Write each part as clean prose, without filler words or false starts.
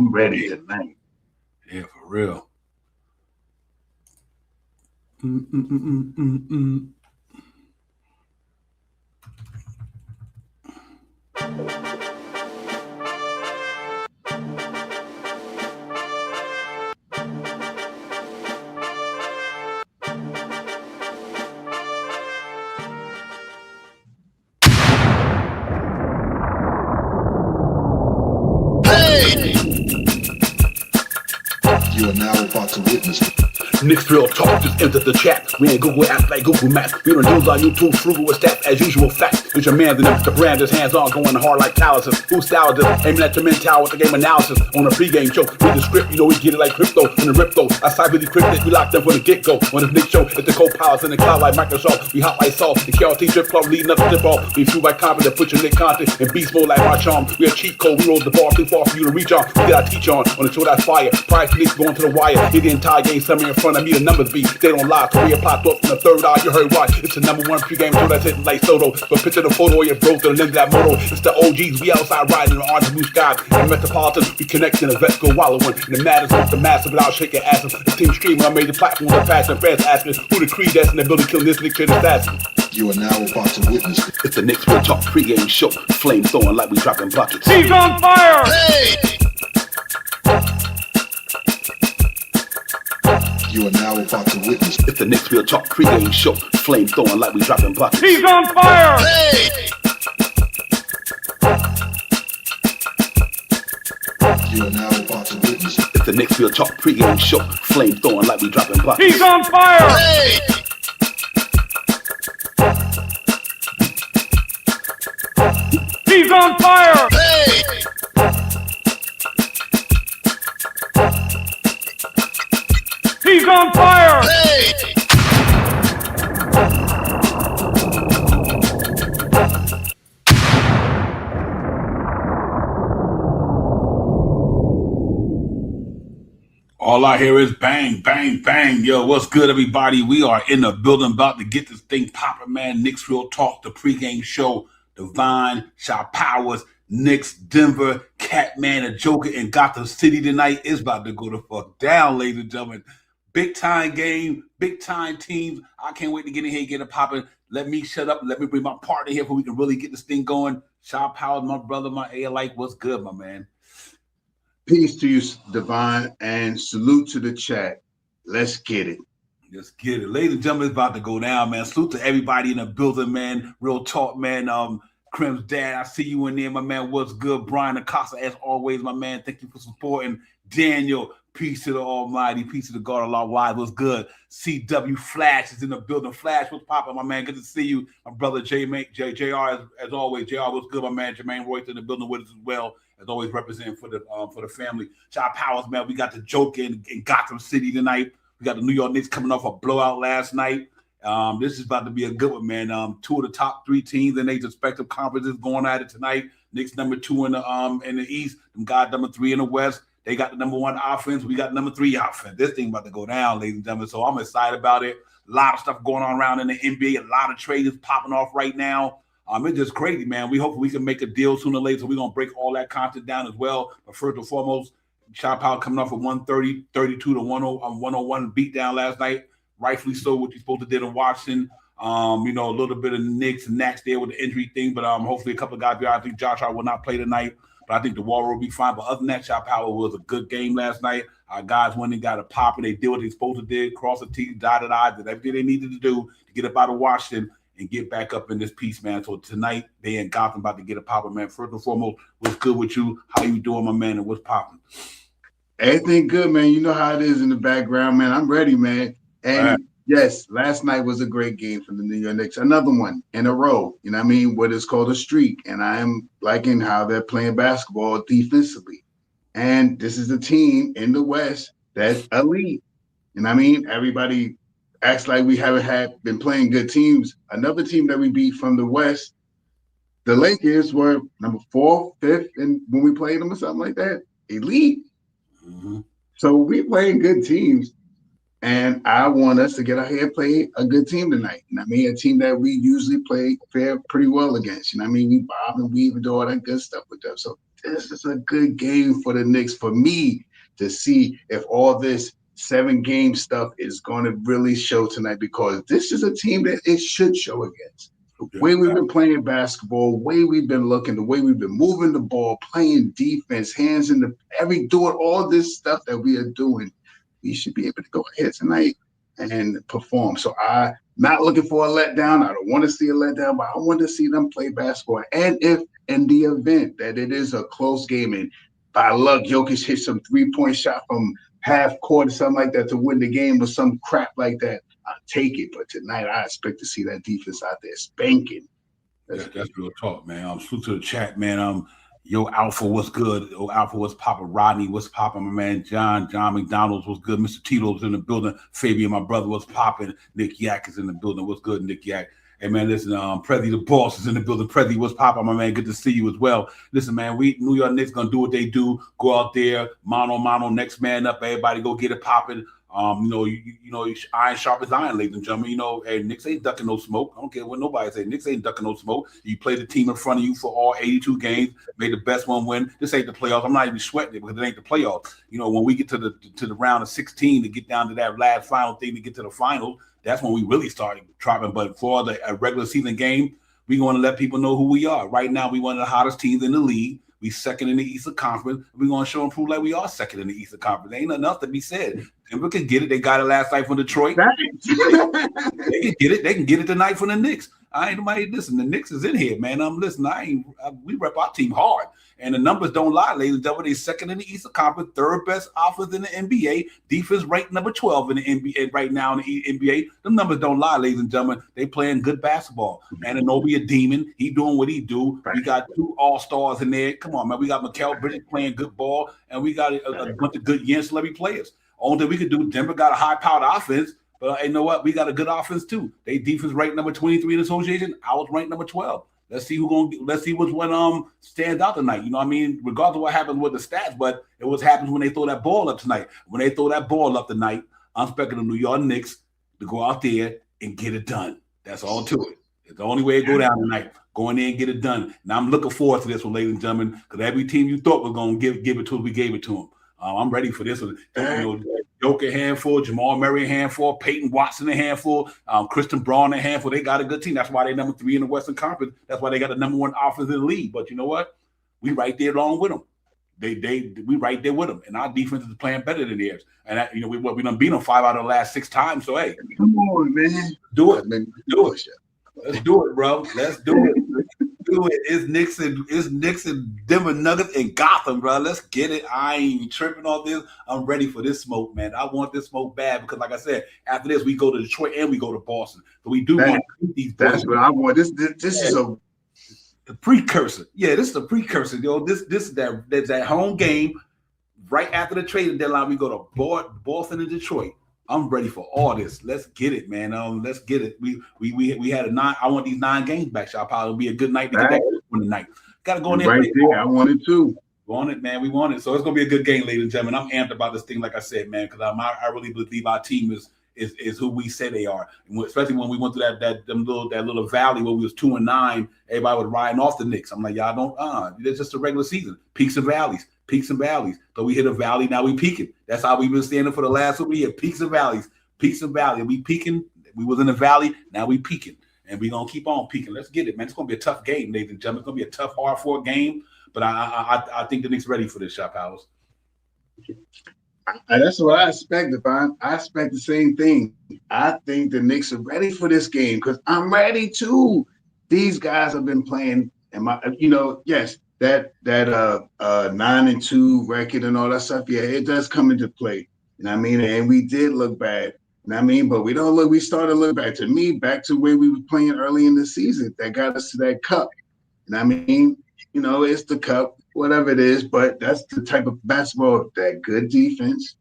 I'm ready tonight. Yeah, for real. You are now about to witness Knicks Real Talk just entered the chat. We ain't Google apps like Google Maps. We don't use our YouTube frugal with stats as usual facts. It's your man, the brand is hands on, going hard like calluses. Who style this? Aiming at your mental with the game analysis. On a pregame show, read the script, you know we get it like crypto. In the rip though, I side with the cryptic, we locked them from the get go. On this Knicks show, it's the co-pilots in the cloud like Microsoft. We hot like salt, the KRT Trip Club leading up to tip off. We fuel by confidence, put your Nick content in beast mode like my charm. We a cheat code, we roll the ball too far for you to reach on. We get our teach on the show that's fire. Prior to Knicks going to the wire, hit the entire game, somewhere in front of me, the numbers be. They don't lie, career popped up from the third eye, you heard why. It's the #1 pregame show that's hitting like Soto. But picture the photo of your bro to the lens of that moto. It's the OGs, we outside riding in the orange blue skies. In the Metropolitan, we connect in the vets go wallowing. And the matters with the massive without shaking asses. The team streaming on major platforms of fashion. Fans asking who the creed that's in the building killing this Knicks kid assassin. You are now about to witness It's the Knicks Real Talk pregame show. Flame throwing like we dropping buckets. He's on fire! Hey! You are now about to witness It's the Knicks Real Talk pregame show. Flame throwing like we dropping buckets. He's on fire! Hey! You are now about to witness It's the Knicks Real Talk pregame show. Flame throwing like we dropping buckets. He's on fire! Hey! He's on fire! Hey! He's on fire! Hey! All I hear is bang, bang, bang. Yo, what's good, everybody? We are in the building about to get this thing popping, man. Knicks Real Talk, the pregame show. Divine, Shaw Powers, Knicks, Denver, Catman, and Joker in Gotham City tonight. It's about to go the fuck down, ladies and gentlemen. Big time game, big time teams. I can't wait to get in here and get it popping. Let me shut up. Let me bring my partner here so we can really get this thing going. Shaw Powers, my brother, my A-like. What's good, my man? Peace to you, Divine, and salute to the chat. Let's get it. Let's get it. Ladies and gentlemen, it's about to go down, man. Salute to everybody in the building, man. Real talk, man. Crim's dad, I see you in there, my man. What's good? Brian Acosta, as always, my man. Thank you for supporting. Daniel, peace to the Almighty. Peace to the God of our wives. What's good? CW Flash is in the building. Flash, what's popping, my man? Good to see you. My brother, JR, as always. JR, what's good, my man? Jermaine Royce in the building with us as well. As always, representing for the family. Shaw Powers, man. We got the Joker in Gotham City tonight. We got the New York Knicks coming off a blowout last night. This is about to be a good one, man. Two of the top three teams in their respective conferences going at it tonight. Knicks #2 in the East. Them guys #3 in the West. They got the #1 offense. We got #3 offense. This thing about to go down, ladies and gentlemen. So I'm excited about it. A lot of stuff going on around in the NBA. A lot of trades popping off right now. It's just crazy, man. We hope we can make a deal sooner or later. So we're going to break all that content down as well. But first and foremost, Shaw Powell coming off a 130, 32 to 101 beatdown last night. Rightfully so, what you're supposed to do in Washington. A little bit of Knicks and Knacks there with the injury thing. But hopefully a couple of guys be out. I think Josh Hart will not play tonight. But I think the Warriors will be fine. But other than that, Shaw Powell was a good game last night. Our guys went and got a pop, and they did what they're supposed to do. Cross the T's, dotted I's, did everything they needed to do to get up out of Washington and get back up in this piece, man. So tonight, they in Gotham about to get a popping, man. First and foremost, what's good with you? How you doing, my man, and what's popping? Everything good, man. You know how it is in the background, man. I'm ready, man. And yes, last night was a great game for the New York Knicks. Another one in a row, you know what I mean? What is called a streak. And I am liking how they're playing basketball defensively. And this is a team in the West that's elite. You know what I mean? Everybody acts like we haven't been playing good teams. Another team that we beat from the West, the Lakers were number 4, 5th, and when we played them or something like that, elite. Mm-hmm. So we playing good teams, and I want us to get out here and play a good team tonight. You know what I mean? A team that we usually play pretty well against. You know what I mean? We bob and weave and do all that good stuff with them. So this is a good game for the Knicks for me to see if all this 7-game stuff is going to really show tonight, because this is a team that it should show against. The way we've been playing basketball, the way we've been looking, the way we've been moving the ball, playing defense, hands in the doing all this stuff that we are doing, we should be able to go ahead tonight and perform. So I'm not looking for a letdown. I don't want to see a letdown, but I want to see them play basketball. And if in the event that it is a close game and by luck Jokic hit some 3-point shot from half court or something like that to win the game or some crap like that, I'll take it. But tonight I expect to see that defense out there spanking. That's real talk, man. Salute to the chat, man. Yo, Alpha, what's good? Yo, Alpha, what's poppin'? Rodney, what's poppin'? My man, John McDonald's, what's good? Mr. Tito's in the building. Fabian, my brother, what's poppin'? Nick Yak is in the building. What's good, Nick Yak? Hey, man, listen, Prezi the boss is in the building. Prezi, what's poppin', my man? Good to see you as well. Listen, man, we New York Knicks gonna do what they do. Go out there, mano, next man up. Everybody go get it poppin'. Iron sharp as iron, ladies and gentlemen. Hey, Knicks ain't ducking no smoke. I don't care what nobody say. Knicks ain't ducking no smoke. You play the team in front of you for all 82 games, made the best one win. This ain't the playoffs. I'm not even sweating it because it ain't the playoffs. When we get to the round of 16 to get down to that last final thing to get to the final, that's when we really started dropping. But for a regular season game, we going to let people know who we are. Right now, we one of the hottest teams in the league. We second in the Eastern Conference. We're going to show and prove like we are second in the Eastern Conference. There ain't enough to be said. Denver can get it. They got it last night from Detroit. They can get it. They can get it tonight from the Knicks. I ain't nobody listen. The Knicks is in here, man. Listen. We rep our team hard, and the numbers don't lie, ladies and gentlemen. They second in the Eastern Conference, third best offense in the NBA, defense ranked number 12 in the NBA right now in the NBA. Them numbers don't lie, ladies and gentlemen. They playing good basketball. Anunoby a demon. He doing what he do. We got 2 all-stars in there. Come on, man. We got Mikal Bridges playing good ball, and we got a bunch of good ancillary players. Only thing we could do, Denver got a high-powered offense. But you know what? We got a good offense too. They defense ranked number 23 in the association. I was ranked number 12. Let's see which one stands out tonight. You know what I mean? Regardless of what happens with the stats, but it was happens when they throw that ball up tonight. When they throw that ball up tonight, I'm expecting the New York Knicks to go out there and get it done. That's all to it. It's the only way to go down tonight. Go in there and get it done. Now I'm looking forward to this one, ladies and gentlemen, because every team you thought was going to give it to us, we gave it to them. I'm ready for this one. Joker a handful, Jamal Murray a handful, Peyton Watson a handful, Christian Braun a handful. They got a good team. That's why they're number 3 in the Western Conference. That's why they got the number 1 offense in the league. But you know what? We right there along with them. We right there with them, and our defense is playing better than theirs. And we done beat them 5 out of the last 6 times. So hey, come on, man, do it. Let's do it, bro. Let's do it. It's Knicks and Denver Nuggets and Gotham, bro. Let's get it. I ain't even tripping on this. I'm ready for this smoke, man. I want this smoke bad because, like I said, after this we go to Detroit and we go to Boston. So we do want to beat these. That's what I want. This is the precursor. Yeah, this is the precursor, yo. This is that home game right after the trading deadline. We go to Boston and Detroit. I'm ready for all this. Let's get it, man. Let's get it. We had a 9. I want these 9 games back. So I'll probably be a good night to get that one tonight. Got to go in there. Right there. I want it too. Want it, man. We want it. So it's gonna be a good game, ladies and gentlemen. I'm amped about this thing, like I said, man, because I really believe our team is who we say they are, and especially when we went through that little valley where we was 2-9. Everybody was riding off the Knicks. I'm like, y'all don't. It's just a regular season. Peaks and valleys. So we hit a valley, now we peaking. That's how we've been standing for the last week. We hit peaks and valleys. We peaking. We was in the valley, now we peaking. And we're going to keep on peaking. Let's get it, man. It's going to be a tough game, ladies and gentlemen. It's going to be a tough, hard-fought game. But I think the Knicks ready for this, Shot Powers. That's what I expect, Devon. I expect the same thing. I think the Knicks are ready for this game because I'm ready too. These guys have been playing, and yes, that 9-2 record and all that stuff, yeah, it does come into play. You know what I mean? And we did look bad. You know what I mean? But we started to look back to where we were playing early in the season. That got us to that cup. You know what I mean? It's the cup, whatever it is, but that's the type of basketball, that good defense.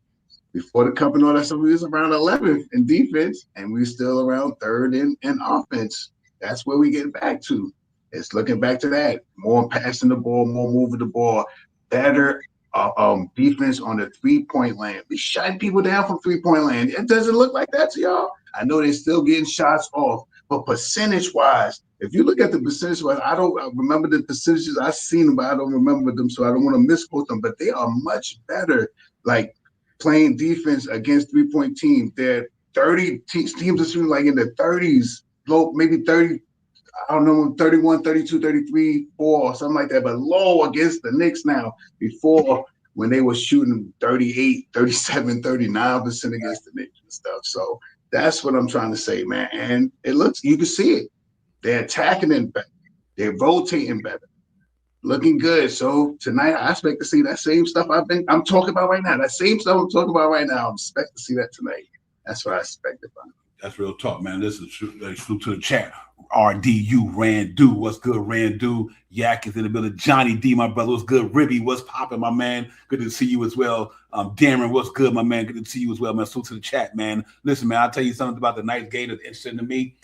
Before the cup and all that stuff, we was around 11th in defense, and we still around 3rd in offense. That's where we get back to. It's looking back to that. More passing the ball, more moving the ball, better defense on the 3-point land. We shutting people down from 3-point land. It doesn't look like that to y'all. I know they're still getting shots off, But percentage-wise, if you look at the percentage-wise, I remember the percentages. I've seen them, but I don't remember them, so I don't want to misquote them. But they are much better, like playing defense against three-point teams. They're 30 teams are shooting like in the 30s, low, maybe 30, I don't know, 31, 32, 33, 4, or something like that, but low against the Knicks now. Before, when they were shooting 38, 37, 39% against the Knicks and stuff. So that's what I'm trying to say, man. And it looks, you can see it. They're attacking it better. They're rotating better. Looking good. So tonight, I expect to see that same stuff I'm talking about right now. That same stuff I'm talking about right now, I expect to see that tonight. That's what I expect to find. That's real talk, man. This is salute to the chat. RDU, Randu, what's good, Randu? Yak is in the building. Johnny D, my brother, what's good? Ribby, what's popping, my man? Good to see you as well. Darren, what's good, my man? Good to see you as well, man. Salute to the chat, man. Listen, man, I'll tell you something about the night game that's interesting to me.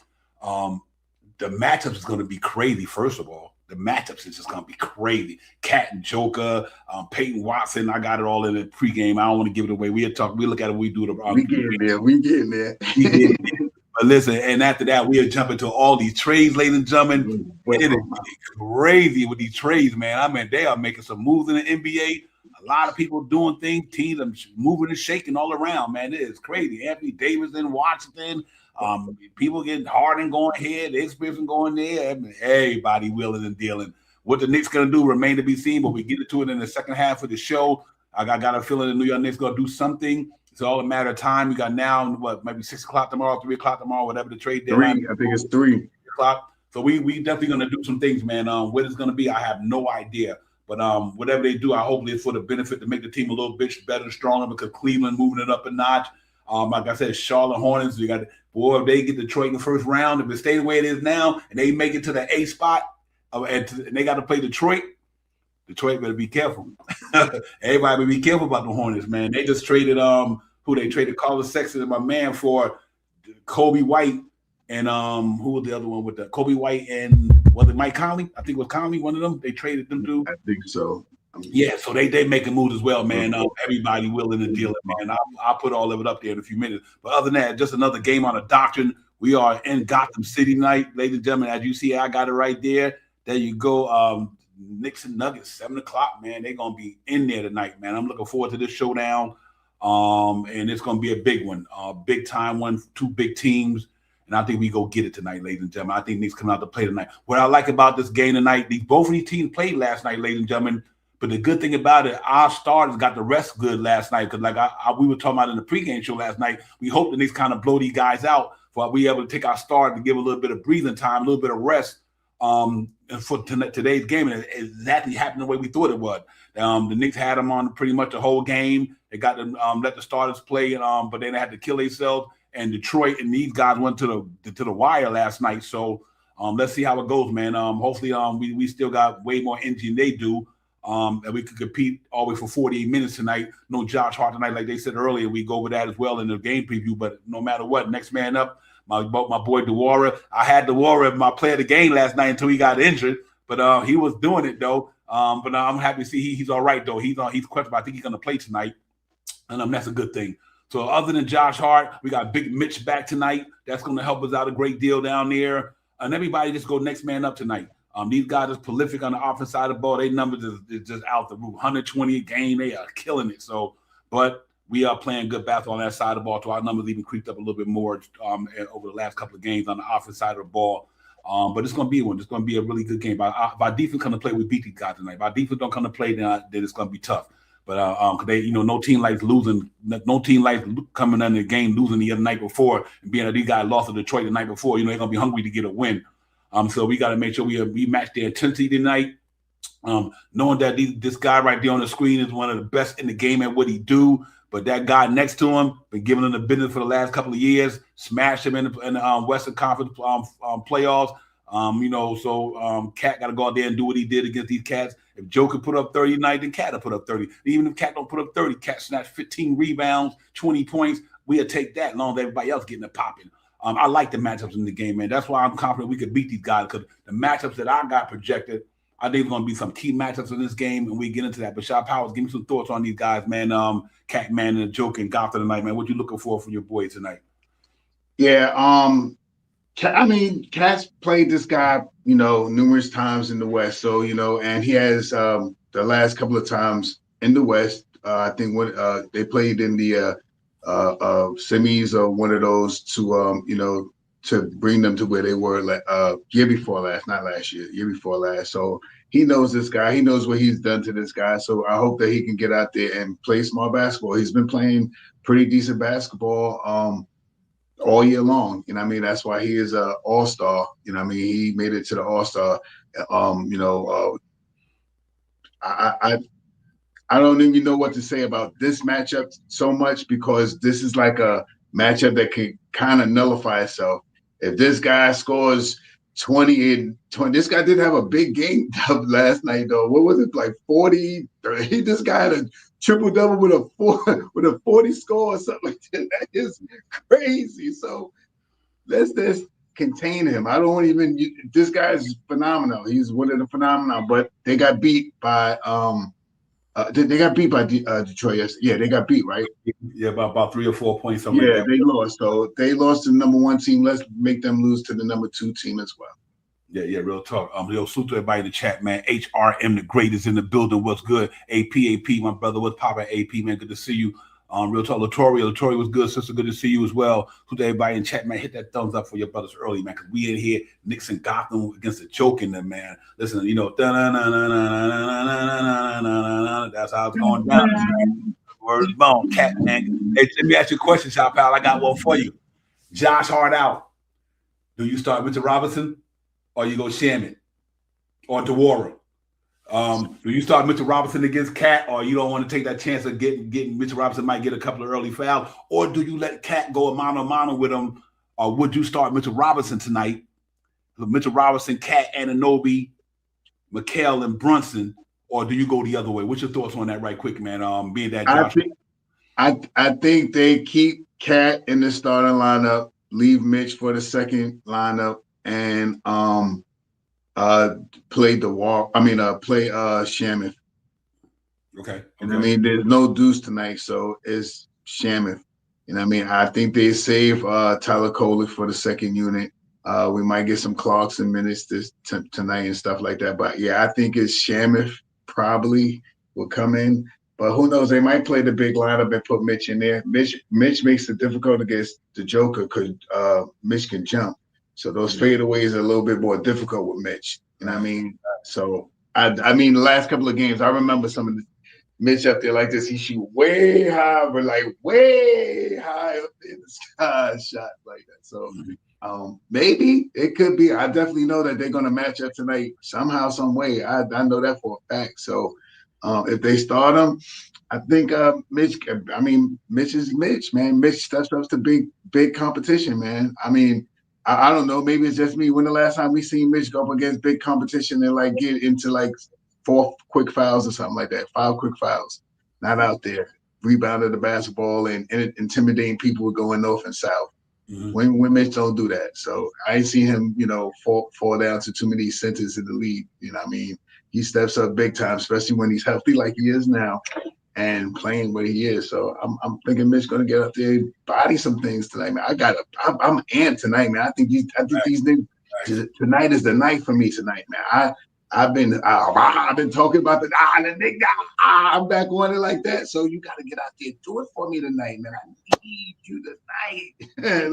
The matchups is going to be crazy, first of all. The matchups is just going to be crazy. Cat and Joker, Peyton Watson. I got it all in the pregame. I don't want to give it away. We look at it. We do the. We getting there. But listen, and after that, we'll jump into all these trades, ladies and gentlemen. It is crazy with these trades, man. I mean, they are making some moves in the NBA. A lot of people doing things. Teams are moving and shaking all around, man. It is crazy. Anthony Davis in Washington. People getting Harden going here, the experience going there. I mean, everybody willing and dealing. What the Knicks going to do remain to be seen, but we get into it in the second half of the show. I got a feeling the New York Knicks going to do something. It's all a matter of time. We got now, maybe 6 o'clock tomorrow, 3 o'clock tomorrow, whatever the trade deadline. 3, I think it's 3 o'clock. So we definitely going to do some things, man. What it's going to be, I have no idea. But whatever they do, I hope it's for the benefit to make the team a little bit better and stronger, because Cleveland moving it up a notch. Like I said, Charlotte Hornets, we got, boy, if they get Detroit in the first round, if it stays the way it is now, and they make it to the A spot, and they got to play Detroit better be careful. Everybody better be careful about the Hornets, man. They just traded they traded Carlos Sexton and my man for Kobe White, and who was the other one with the Kobe White, and was it Mike Conley? I think it was Conley, one of them. They traded them to. I think so. Yeah, so they making moves as well, man. Everybody willing to deal it, man. I'll put all of it up there in a few minutes. But other than that, just another game on a doctrine. We are in Gotham City tonight, ladies and gentlemen. As you see, I got it right there. There you go. Knicks and Nuggets, 7 o'clock, man. They're going to be in there tonight, man. I'm looking forward to this showdown. And it's going to be a big one, big time one, 2 big teams. And I think we go get it tonight, ladies and gentlemen. I think Knicks come out to play tonight. What I like about this game tonight, both of these teams played last night, ladies and gentlemen. But the good thing about it, our starters got the rest good last night. Because like we were talking about in the pregame show last night, we hope the Knicks kind of blow these guys out for we able to take our start to give a little bit of breathing time, a little bit of rest for today's game. And it exactly happened the way we thought it would. The Knicks had them on pretty much the whole game. They got to let the starters play, but then they had to kill themselves. And Detroit and these guys went to the wire last night. So let's see how it goes, man. Hopefully we still got way more energy than they do. That we could compete all the way for 48 minutes tonight. No Josh Hart tonight, like they said earlier. We go over that as well in the game preview. But no matter what, next man up, my boy Dewara. I had Dewara, my player of the game last night until he got injured. But he was doing it though. But I'm happy to see he's all right though. He's questionable. I think he's going to play tonight, and that's a good thing. So other than Josh Hart, we got Big Mitch back tonight. That's going to help us out a great deal down there. And everybody just go next man up tonight. These guys are prolific on the offense side of the ball. Their numbers is just out the roof. 120 a game. They are killing it. So, but we are playing good basketball on that side of the ball. So our numbers even creeped up a little bit more over the last couple of games on the offense side of the ball. But it's going to be one. It's going to be a really good game. If our defense come to play, we beat these guys tonight. If our defense don't come to play, then it's going to be tough. But they, no team likes losing. No team likes coming in the game losing the other night before and being that these guys lost to Detroit the night before. They're going to be hungry to get a win. So we got to make sure we match their intensity tonight. Knowing that this guy right there on the screen is one of the best in the game at what he do, but that guy next to him been giving him the business for the last couple of years. Smashed him in the Western Conference playoffs. So Cat got to go out there and do what he did against these cats. If Joe could put up 30 tonight, then Cat will put up 30. Even if Cat don't put up 30, Cat snatched 15 rebounds, 20 points. We'll take that, as long as everybody else getting it popping. I like the matchups in the game, man. That's why I'm confident we could beat these guys, because the matchups that I got projected, I think there's going to be some key matchups in this game, and we get into that. But Shot Powers, give me some thoughts on these guys, man. Cat and Joke and Gotham tonight, man. What you looking for from your boys tonight? Yeah, I mean, Cat's played this guy, numerous times in the West. So, and he has the last couple of times in the West. I think when they played in the semis or one of those to bring them to where they were year before last, not last year before last. So he knows this guy. He knows what he's done to this guy. So I hope that he can get out there and play small basketball. He's been playing pretty decent basketball. All year long. That's why he is an all-star. He made it to the all-star. I don't even know what to say about this matchup so much because this is like a matchup that can kind of nullify itself. If this guy scores 20 and 20, this guy did have a big game last night though. What was it, like 40? This guy had a triple-double with a 40 score or something like that. That is crazy. So let's just contain him. This guy is phenomenal. He's one of the phenomenal, but they got beat by they got beat by Detroit yesterday. Yeah, they got beat, right? Yeah, about 3 or 4 points. Something yeah, like that. They lost. So they lost to the number 1 team. Let's make them lose to the number 2 team as well. Yeah, real talk. Salute to everybody in the chat, man. HRM, the greatest in the building. What's good? AP, my brother. What's poppin'? AP, man. Good to see you. Real talk. Latoria was good. Sister, good to see you as well. Salute to everybody in chat, man. Hit that thumbs up for your brothers early, man, because we in here, Knicks and Gotham against the joke in them, man. Listen, that's how it's going down. Word bone, cat, man. Hey, let me ask you a question, Shop Pal. I got one for you. Josh Hart out. Do you start Mitchell Robinson? Or you go Shaman or Dewara? Do you start Mitchell Robinson against Cat, or you don't want to take that chance of getting Mitchell Robinson might get a couple of early fouls, or do you let Cat go a mano with him, or would you start Mitchell Robinson tonight? Mitchell Robinson, Cat, Anunoby, McHale, and Brunson, or do you go the other way? What's your thoughts on that, right quick, man? Being that Josh, I think they keep Cat in the starting lineup, leave Mitch for the second lineup. And play play Shamuth. Okay. There's no Deuce tonight, so it's Shamuth. I think they save Tyler Coley for the second unit. We might get some Clarkson minutes tonight and stuff like that. But yeah, I think it's Shamuth probably will come in. But who knows? They might play the big lineup and put Mitch in there. Mitch makes it difficult against the Joker because Mitch can jump. So those fadeaways are a little bit more difficult with Mitch. So the last couple of games, I remember some of the Mitch up there like this. He shoot way high, but like way high up in the sky, shot like that. So maybe it could be. I definitely know that they're going to match up tonight somehow, some way. I know that for a fact. So if they start him, I think Mitch. Mitch is Mitch, man. Mitch steps up to big competition, man. I don't know. Maybe it's just me. When the last time we seen Mitch go up against big competition and like get into like 4 quick fouls or something like that, 5 quick fouls, not out there rebounding the basketball and intimidating people going north and south. Mm-hmm. When Mitch don't do that, so I ain't seen him, fall down to too many centers in the league. He steps up big time, especially when he's healthy like he is now. And playing where he is, so I'm thinking Mitch gonna get up there, and body some things tonight, man. I'm amped tonight, man. I think these niggas tonight is the night for me tonight, man. I've been talking about the nigga. I'm back on it like that. So you gotta get out there, do it for me tonight, man. I need you tonight.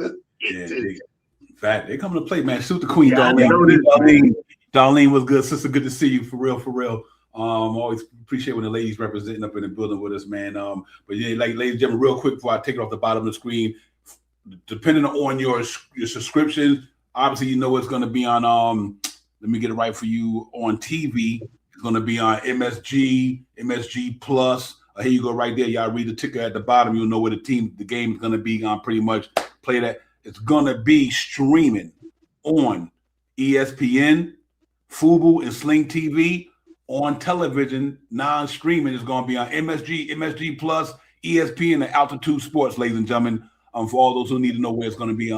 Let's get it. In fact, they coming to play, man. Shoot the queen, Darlene. Darlene was good, sister. Good to see you, for real. Always appreciate when the ladies representing up in the building with us, man. But yeah, like, ladies and gentlemen, real quick before I take it off the bottom of the screen, depending on your subscription, obviously it's going to be on. Let me get it right for you on TV. It's going to be on MSG Plus. Here you go, right there. Y'all read the ticker at the bottom. You'll know where the game is going to be on. Pretty much play that. It's going to be streaming on ESPN, Fubo, and Sling TV. On television, non-streaming is going to be on MSG Plus, ESPN, and Altitude Sports, ladies and gentlemen. For all those who need to know where it's going to be,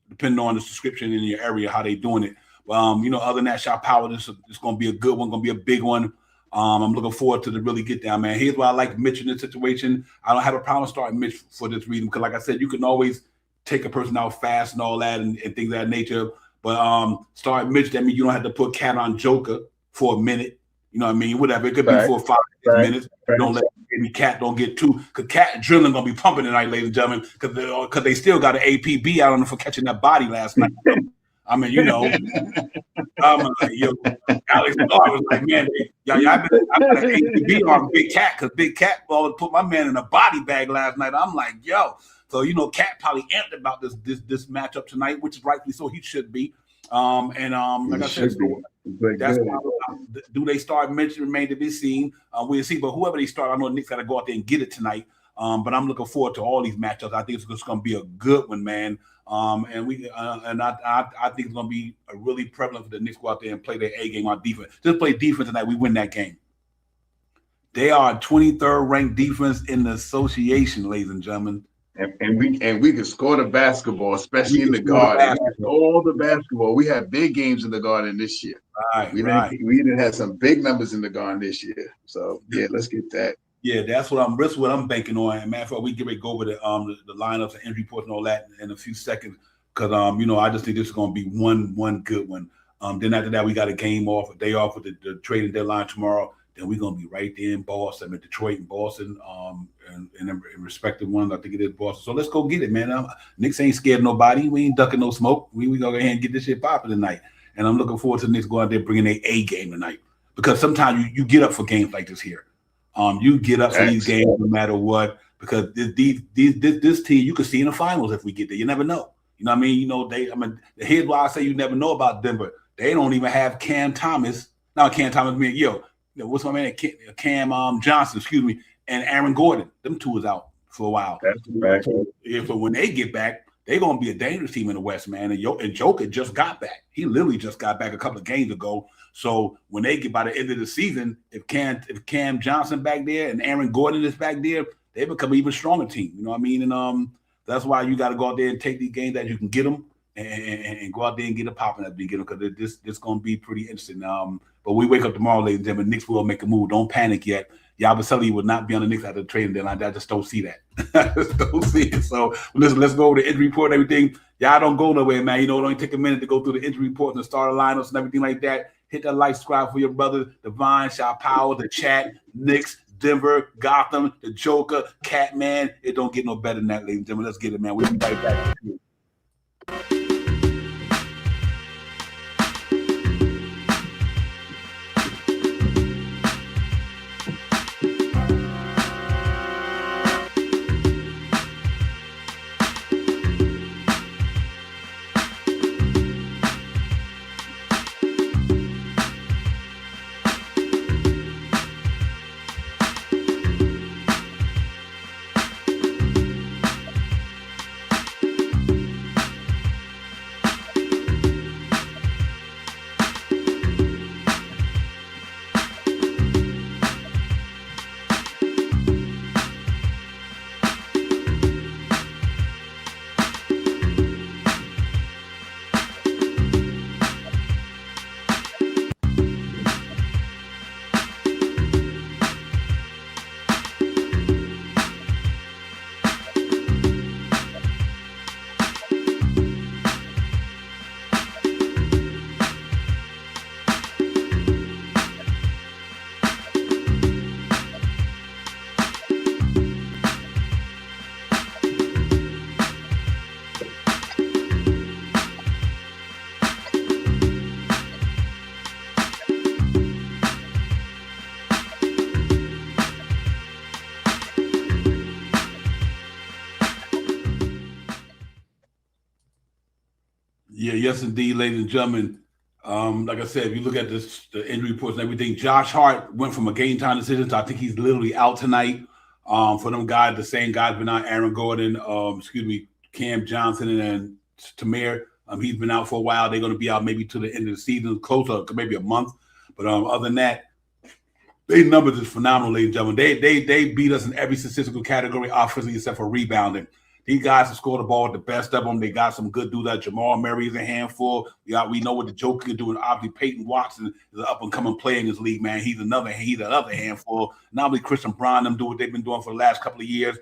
depending on the subscription in your area, how they doing it. Other than that, Shop Power, this is going to be a good one, going to be a big one. I'm looking forward to the really get down, man. Here's why I like Mitch in this situation. I don't have a problem starting Mitch for this reason because, like I said, you can always take a person out fast and all that and things of that nature. But start Mitch, that means you don't have to put Cat on Joker for a minute. You know what I mean? Whatever. It could be for 5 minutes. Don't let maybe Cat don't get too, because Cat adrenaline gonna be pumping tonight, ladies and gentlemen, because they still got an APB out on them for catching that body last night. I mean, you know, I'm like, yo, Alex was like, man, I got an APB on Big Cat because Big Cat put my man in a body bag last night. I'm like, yo, so you know, Cat probably amped about this matchup tonight, which is rightfully so. He should be. Like I said, that's why, do they start mentioning remain to be seen. We'll see, but whoever they start, I know Nick's got to go out there and get it tonight. But I'm looking forward to all these matchups. I think it's just going to be a good one, man. I think it's going to be a really prevalent for the Knicks to go out there and play their A game on defense. Just play defense tonight. We win that game. They are 23rd ranked defense in the association, ladies and gentlemen. And we can score the basketball, especially in the Garden. All the basketball. We had big games in the Garden this year. We didn't have some big numbers in the Garden this year. So yeah, let's get that. Yeah, that's what I'm banking on. And matter of fact, we get ready to go over the lineups and injury reports and all that in a few seconds. Because I just think this is going to be one good one. Then after that, we got a game off, a day off with the trading deadline tomorrow. Then we're going to be right there in Boston, at Detroit and Boston, and in respective ones. I think it is Boston. So let's go get it, man. Knicks ain't scared of nobody. We ain't ducking no smoke. We going to go ahead and get this shit popping tonight. And I'm looking forward to the Knicks going out there bringing their A game tonight. Because sometimes you get up for games like this here. You get up for these games no matter what. Because this team, you can see in the finals if we get there. You never know. You know what I mean? Here's why I say you never know about Denver. They don't even have Cam Thomas. Not Cam Thomas, what's my man? Cam Johnson, excuse me, and Aaron Gordon. Them two is out for a while. That's correct. So when they get back, they're gonna be a dangerous team in the West, man. And Joker just got back. He literally just got back a couple of games ago. So when they get by the end of the season, if Cam Johnson back there and Aaron Gordon is back there, they become an even stronger team. You know what I mean? And that's why you got to go out there and take these games that you can get them and go out there and get a popping at the beginning, because this gonna be pretty interesting. But we wake up tomorrow, ladies and gentlemen, Knicks will make a move. Don't panic yet. Yabusele would not be on the Knicks after the trading deadline. I just don't see that. I just don't see it. So listen, let's go over the injury report and everything. Y'all don't go nowhere, man. It only take a minute to go through the injury reports and start lineups and everything like that. Hit that like, subscribe for your brother, Divine, Shot Power, the chat, Knicks, Denver, Gotham, the Joker, Catman. It don't get no better than that, ladies and gentlemen. Let's get it, man. We'll be right back. Yeah, yes, indeed, ladies and gentlemen. Like I said, if you look at the injury reports and everything, Josh Hart went from a game time decision to I think he's literally out tonight. For them guys, the same guys been out, Aaron Gordon, Cam Johnson and Tamir. He's been out for a while. They're going to be out maybe to the end of the season, closer, maybe a month. But other than that, their numbers is phenomenal, ladies and gentlemen. They beat us in every statistical category offensively except for rebounding. These guys have scored the ball with the best of them. They got some good dudes. Like Jamal Murray is a handful. We know what the Joker can do. And obviously Peyton Watson is an up-and-coming player in this league, man. He's another handful. Not only Christian Brown, them do what they've been doing for the last couple of years.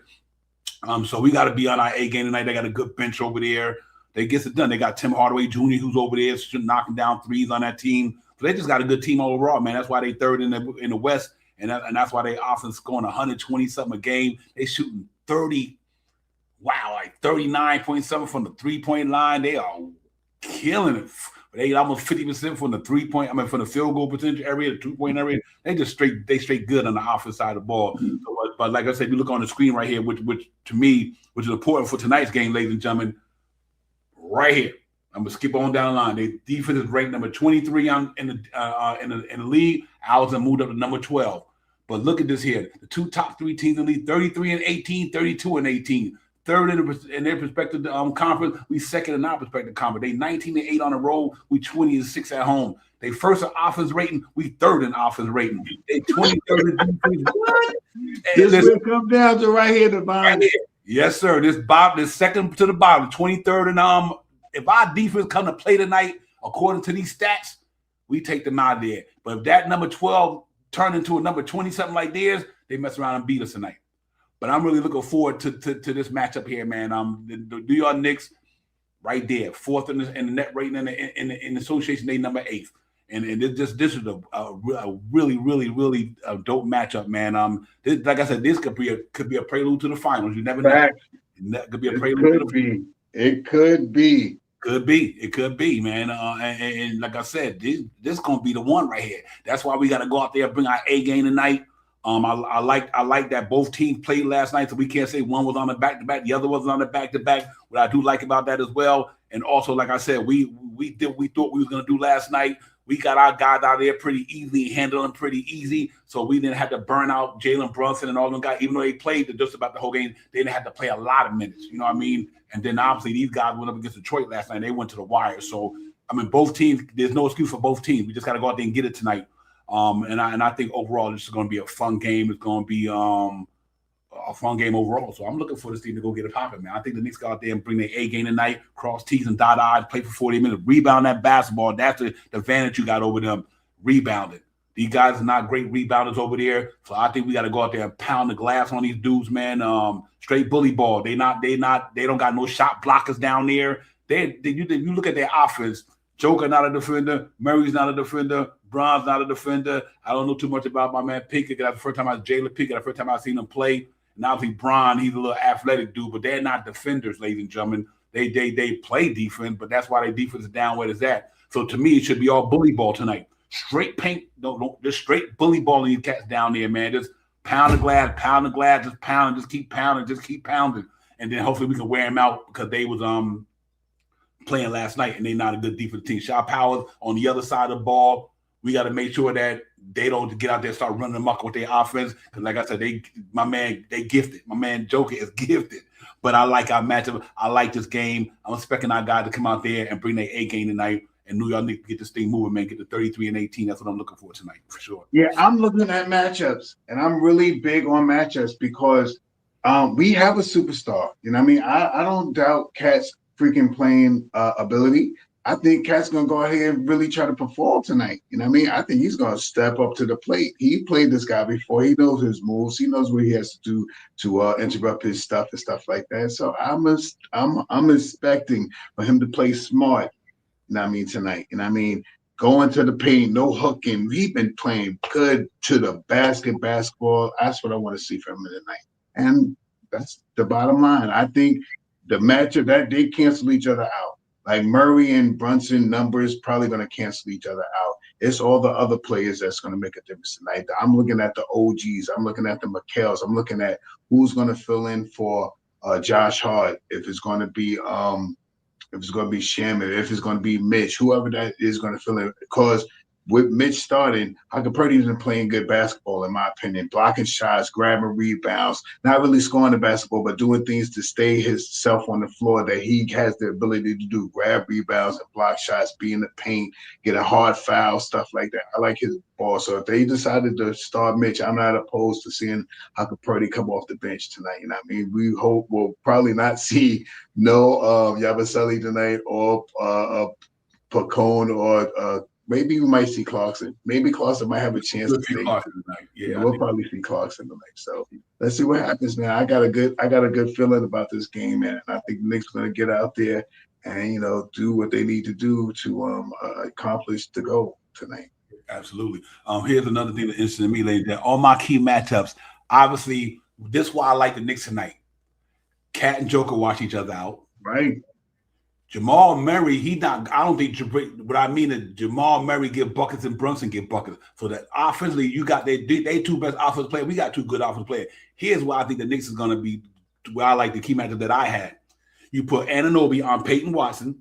So we got to be on our A game tonight. They got a good bench over there. They gets it done. They got Tim Hardaway Jr., who's over there knocking down threes on that team. So they just got a good team overall, man. That's why they third in the West, and that's why they often scoring 120 something a game. They shooting 30, like 39.7 from the 3-point line. They are killing it. They almost 50% from the 3-point. From the field goal percentage area, the 2-point area. They straight good on the offensive side of the ball. So, but like I said, you look on the screen right here, which to me, which is important for tonight's game, ladies and gentlemen. Right here, I'm gonna skip on down the line. Their defense is ranked number 23 in the league. Ours have moved up to number 12. But look at this here: the two top three teams in the league, 33 and 18, 32 and 18. Third in their respective conference, we second in our respective conference. They 19 and 8 on the road, we 20 and 6 at home. They first in offense rating, we third in offense rating. They 23rd in defense. This will come down to right here, the bottom. Right, yes, sir. This second to the bottom, 23rd, and if our defense come to play tonight, according to these stats, we take them out of there. But if that number 12 turn into a number 20 something like theirs, they mess around and beat us tonight. But I'm really looking forward to this matchup here, man. The New York Knicks, right there, fourth in the net rating in the association, they number 8th. And this is a really, really, really dope matchup, man. Like I said, this could be a prelude to the finals. You never know. It could be a prelude. It could be. It could be, man. And like I said, this gonna be the one right here. That's why we got to go out there and bring our A game tonight. I like that both teams played last night, so we can't say one was on the back-to-back, the other was on the back-to-back. What I do like about that as well, and also like I said, we thought we was gonna do last night. We got our guys out there pretty easily, handling pretty easy, so we didn't have to burn out Jalen Brunson and all them guys. Even though they played just about the whole game, they didn't have to play a lot of minutes. You know what I mean? And then obviously these guys went up against Detroit last night. They went to the wire. So both teams. There's no excuse for both teams. We just got to go out there and get it tonight. And I think overall this is going to be a fun game. It's going to be a fun game overall. So I'm looking for this team to go get it popping, man. I think the Knicks go out there and bring their A game tonight, cross T's and dot I's, play for 40 minutes, rebound that basketball. That's the advantage you got over them, rebounding. These guys are not great rebounders over there. So I think we got to go out there and pound the glass on these dudes, man. Straight bully ball. They don't got no shot blockers down there. You look at their offense. Joker not a defender. Murray's not a defender. Bron's not a defender. I don't know too much about my man Pickett. That's the first time Jalen Pickett. That's the first time I've seen him play. And obviously Bron, he's a little athletic dude, but they're not defenders, ladies and gentlemen. They play defense, but that's why their defense is down where it's at. So to me, it should be all bully ball tonight. Straight paint, just straight bully balling these cats down there, man. Just pound the glass, just pound, just keep pounding. And then hopefully we can wear them out because they was playing last night and they're not a good defensive team. Shot Powers on the other side of the ball. We got to make sure that they don't get out there and start running amok with their offense. Because like I said, they gifted. My man Joker is gifted. But I like our matchup. I like this game. I'm expecting our guys to come out there and bring their A game tonight. And New York Knicks get this thing moving, man. Get to 33 and 18. That's what I'm looking for tonight, for sure. Yeah, I'm looking at matchups. And I'm really big on matchups because we have a superstar. You know what I mean? I don't doubt Cat's freaking playing ability. I think Cat's going to go ahead and really try to perform tonight. You know what I mean? I think he's going to step up to the plate. He played this guy before. He knows his moves. He knows what he has to do to interrupt his stuff and stuff like that. So I'm expecting for him to play smart. You know what I mean? Tonight. You know what I mean? Going to the paint, no hooking. He's been playing good to the basketball. That's what I want to see from him tonight. And that's the bottom line. I think the matchup that they cancel each other out. Like Murray and Brunson numbers probably going to cancel each other out. It's all the other players that's going to make a difference tonight. I'm looking at the OGs. I'm looking at the McHales. I'm looking at who's going to fill in for Josh Hart. If it's going to be Shamit, if it's going to be Mitch, whoever that is going to fill in. Because with Mitch starting, Huckapurdy's been playing good basketball, in my opinion. Blocking shots, grabbing rebounds, not really scoring the basketball, but doing things to stay himself on the floor that he has the ability to do. Grab rebounds and block shots, be in the paint, get a hard foul, stuff like that. I like his ball. So if they decided to start Mitch, I'm not opposed to seeing Huckapurdy come off the bench tonight. You know what I mean? We hope we'll probably not see no Yabusele tonight or Pacone or maybe we might see Clarkson. Maybe Clarkson might have a chance We'll to see stay. Clarkson tonight. Yeah, We'll probably see Clarkson tonight. So let's see what happens, man. I got a good feeling about this game, man. I think the Knicks are going to get out there and do what they need to do to accomplish the goal tonight. Absolutely. Here's another thing that interested me, ladies. That all my key matchups. Obviously, this is why I like the Knicks tonight. Cat and Joker watch each other out. Right. Jamal Murray, I don't think what I mean is Jamal Murray get buckets and Brunson get buckets. So that offensively, you got they two best offensive players. We got two good offensive players. Here's why I think the Knicks is going to be where I like the key matchup that I had. You put Anunoby on Peyton Watson,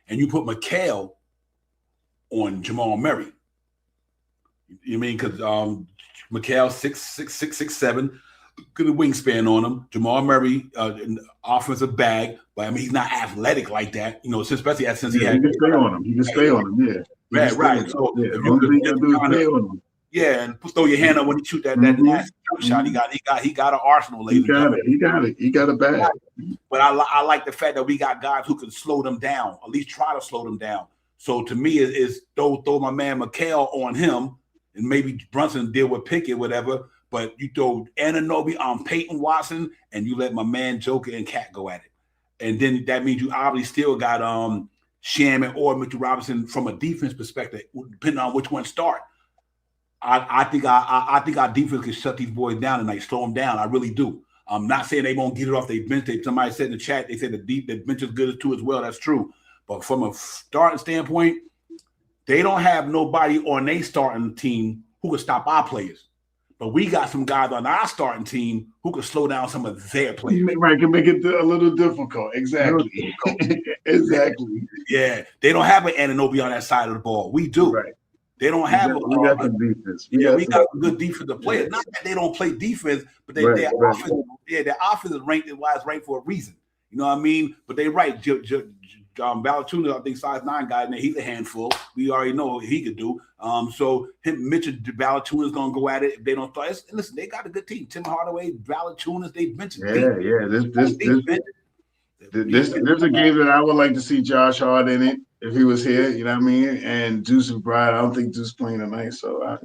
and you put McHale on Jamal Murray. You mean because McHale 6'7", good wingspan on him. Jamal Murray, offensive bag, but I mean he's not athletic like that, especially since he had. He can stay on him. He can stay on him. Yeah. Right. So if you stay on him. Yeah, and throw your hand up when he shoot that last jump shot. He got an arsenal, ladies. He got it bad. But I like the fact that we got guys who can slow them down, at least try to slow them down. So to me, is throw my man McHale on him, and maybe Brunson deal with Pickett, whatever. But you throw Anunoby on Peyton Watson, and you let my man Joker and Cat go at it. And then that means you obviously still got Shaman or Mitchell Robinson from a defense perspective, depending on which one start. I think our defense can shut these boys down tonight, slow them down. I really do. I'm not saying they won't get it off their bench. Somebody said in the chat, they said the bench is good too as well. That's true. But from a starting standpoint, they don't have nobody on their starting team who can stop our players. But we got some guys on our starting team who can slow down some of their players. Right, can make it a little difficult. Exactly. Exactly. Yeah, they don't have an Anunoby on that side of the ball. We do. Right. They don't have we got some defense. We got some good defensive players. Not that they don't play defense, but their offense, their offense is ranked for a reason. You know what I mean? But they're right. Valanciunas, I think size 9 guy, and he's a handful. We already know what he could do. So Mitchell Valanciunas is gonna go at it if they don't start. Listen, they got a good team. Tim Hardaway, Valanciunas, they mentioned. This is a game that I would like to see Josh Hart in it if he was here. You know what I mean? And Deuce McBride. I don't think Deuce playing tonight, so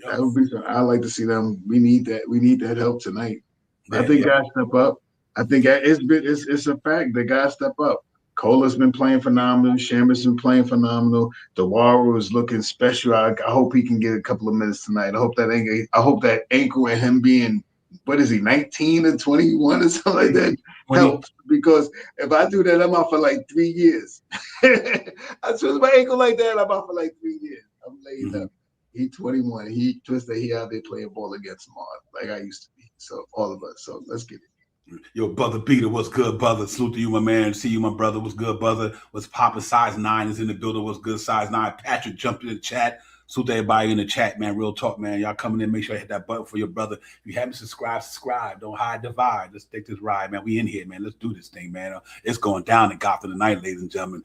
that would be. I like to see them. We need that. We need that help tonight. I think guys step up. I think it's a fact that guys step up. Cola's been playing phenomenal. Shaman's been playing phenomenal. DeWara is looking special. I hope he can get a couple of minutes tonight. I hope that ankle and him being, what is he, 19 and 21 or something like that helps, because if I do that, I'm out for like 3 years. I twist my ankle like that, I'm out for like 3 years. I'm laid up. He 21. He twisted. He out there playing ball against Mars like I used to be. So all of us. So let's get it. Yo, brother Peter, what's good, brother? Salute to you, my man. See you, my brother. What's good, brother? What's popping? Size 9 is in the building. What's good? Size 9. Patrick jumped in the chat. Salute to everybody in the chat, man. Real talk, man. Y'all coming in. Make sure you hit that button for your brother. If you haven't subscribed. Don't hide the vibe. Let's take this ride, man. We in here, man. Let's do this thing, man. It's going down in Gotham tonight, ladies and gentlemen.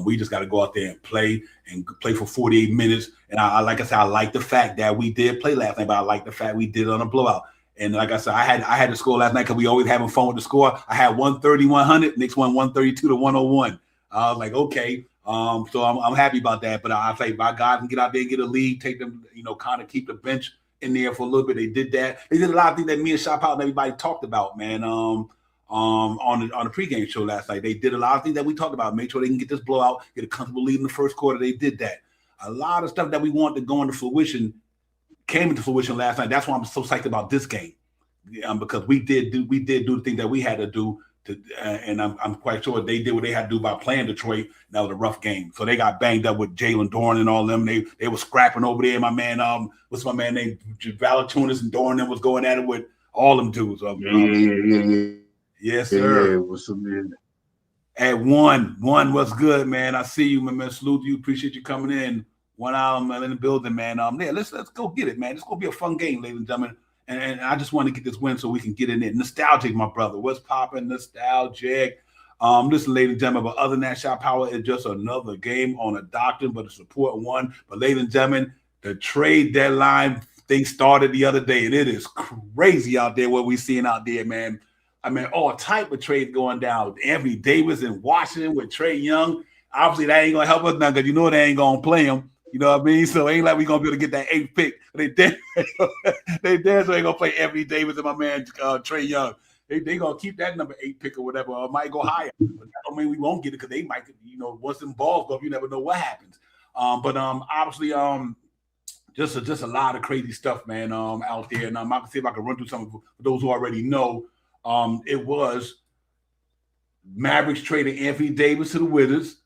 We just got to go out there and play for 48 minutes. And I like I said, I like the fact that we did play last night, but I like the fact we did it on a blowout. And like I said, I had the score last night because we always having fun with the score. I had 130-100. Knicks won 132-101. I was like, okay. So I'm happy about that. But I say, my God, can get out there and get a lead, take them, kind of keep the bench in there for a little bit. They did that. They did a lot of things that me and Shop Out and everybody talked about, man. On the pregame show last night, they did a lot of things that we talked about. Make sure they can get this blowout, get a comfortable lead in the first quarter. They did that. A lot of stuff that we want to go into fruition came into fruition last night. That's why I'm so psyched about this game, because we did do the thing that we had to do. And I'm quite sure they did what they had to do by playing Detroit. That was a rough game. So they got banged up with Jalen Dorn and all them. They were scrapping over there. My man, what's my man named Valanciunas and Dorn was going at it with all them dudes. Yes, sir. What's up, man? At one, what's good, man? I see you, my man. Salute to you. Appreciate you coming in. 1 hour in the building, man. Let's go get it, man. It's gonna be a fun game, ladies and gentlemen. And I just want to get this win so we can get in it. Nostalgic, my brother. What's popping? Nostalgic. Listen, ladies and gentlemen, but other than that, Shot Power is just another game on a doctrine, but a support one. But ladies and gentlemen, the trade deadline thing started the other day, and it is crazy out there what we're seeing out there, man. I mean, all type of trades going down. Anthony Davis in Washington with Trae Young. obviously that ain't gonna help us none because you know they ain't gonna play him. You know what I mean? So it ain't like we gonna be able to get that 8th pick. They dead so ain't gonna play Anthony Davis and my man Trae Young. They gonna keep that number 8 pick or whatever, or might go higher. But that don't mean we won't get it because they might, once them balls go up, you never know what happens. But obviously, just a lot of crazy stuff, man, out there. And I can see if I can run through some for those who already know. It was Mavericks traded Anthony Davis to the Wizards.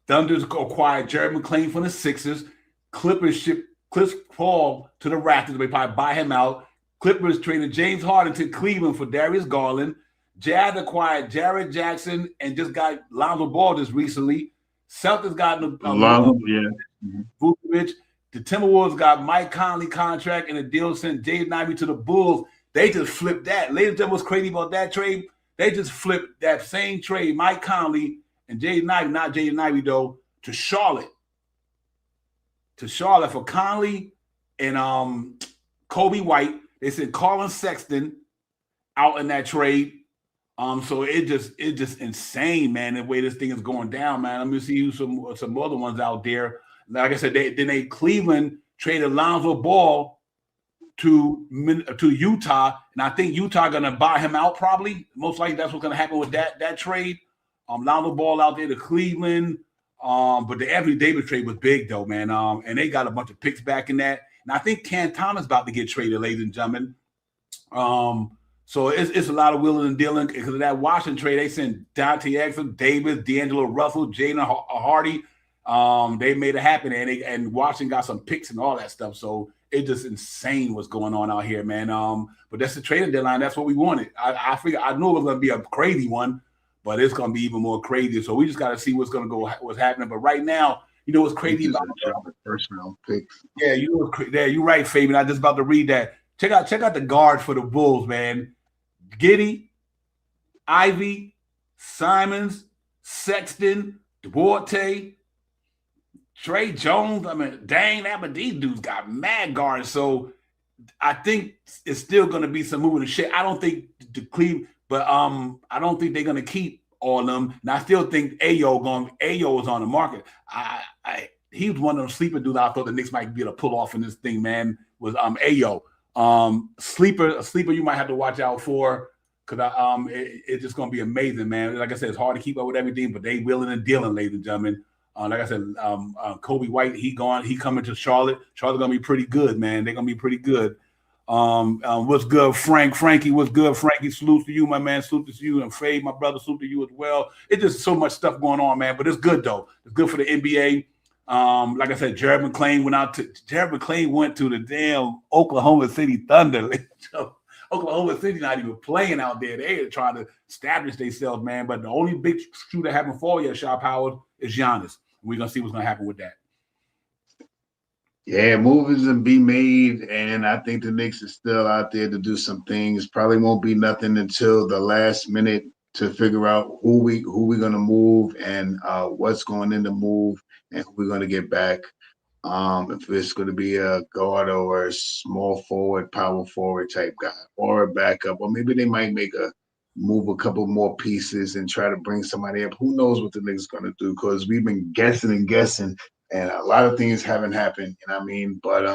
Thunders acquired Jared McClain from the Sixers. Clippers shipped Chris Paul to the Raptors. They probably buy him out. Clippers traded James Harden to Cleveland for Darius Garland. Jazz acquired Jared Jackson and just got Lonzo Ball just recently. Celtics got Vucevic. The Timberwolves got Mike Conley contract and a deal sent Jaden Ivey to the Bulls. They just flipped that. Ladies and gentlemen, what's crazy about that trade? They just flipped that same trade, Mike Conley and Jaden Ivey, not Jaden Ivey though, to Charlotte. To Charlotte for Conley and Kobe White. They sent Colin Sexton out in that trade. So it just insane, man, the way this thing is going down, man. Let me see you some other ones out there. Like I said, Cleveland traded Lonzo Ball to Utah, and I think Utah gonna buy him out probably. Most likely that's what's gonna happen with that trade. Lonzo Ball out there to Cleveland. But the Anthony Davis trade was big though, man. And they got a bunch of picks back in that. And I think Cam Thomas about to get traded, ladies and gentlemen. So it's a lot of wheeling and dealing because of that Washington trade. They sent Dante Exum, Davis, D'Angelo Russell, Jalen Hardy. They made it happen, and Washington got some picks and all that stuff. So it's just insane what's going on out here, man. But that's the trading deadline. That's what we wanted. I figured I knew it was going to be a crazy one, but it's going to be even more crazy. So we just got to see what's happening. But right now, you know what's crazy about the first round picks. Yeah, you're right, Fabian. I just about to read that. Check out the guards for the Bulls, man. Giddey, Ivy, Simons, Sexton, Duarte, Trey Jones. I mean, dang, these dudes got mad guards. So I think it's still going to be some moving and shit. I don't think the Cleveland, but I don't think they're going to keep all of them. And I still think Ayo is on the market. He was one of those sleeper dudes I thought the Knicks might be able to pull off in this thing, man, was Ayo. Sleeper you might have to watch out for because it's just gonna be amazing, man. Like I said, it's hard to keep up with everything, but they willing and dealing, ladies and gentlemen. Like I said, Kobe White, he coming to Charlotte. Charlotte gonna be pretty good, man. They're gonna be pretty good. What's good, Frankie? What's good, Frankie? Salute to you, my man. Salute to you, and Fade, my brother. Salute to you as well. It's just so much stuff going on, man. But it's good though. It's good for the NBA. Like I said, Jared McClain went to the damn Oklahoma City Thunder. Oklahoma City not even playing out there. They are trying to establish themselves, man. But the only big shoe that haven't fallen yet, Shop Howard, is Giannis. We're gonna see what's gonna happen with that. Yeah, moves and be made, and I think the Knicks is still out there to do some things. Probably won't be nothing until the last minute to figure out who we're gonna move and what's going in the move and who we're gonna get back. If it's going to be a guard or a small forward, power forward type guy, or a backup, or maybe they might move a couple more pieces and try to bring somebody up. Who knows what the Knicks going to do? Because we've been guessing, and a lot of things haven't happened. You know what I mean? But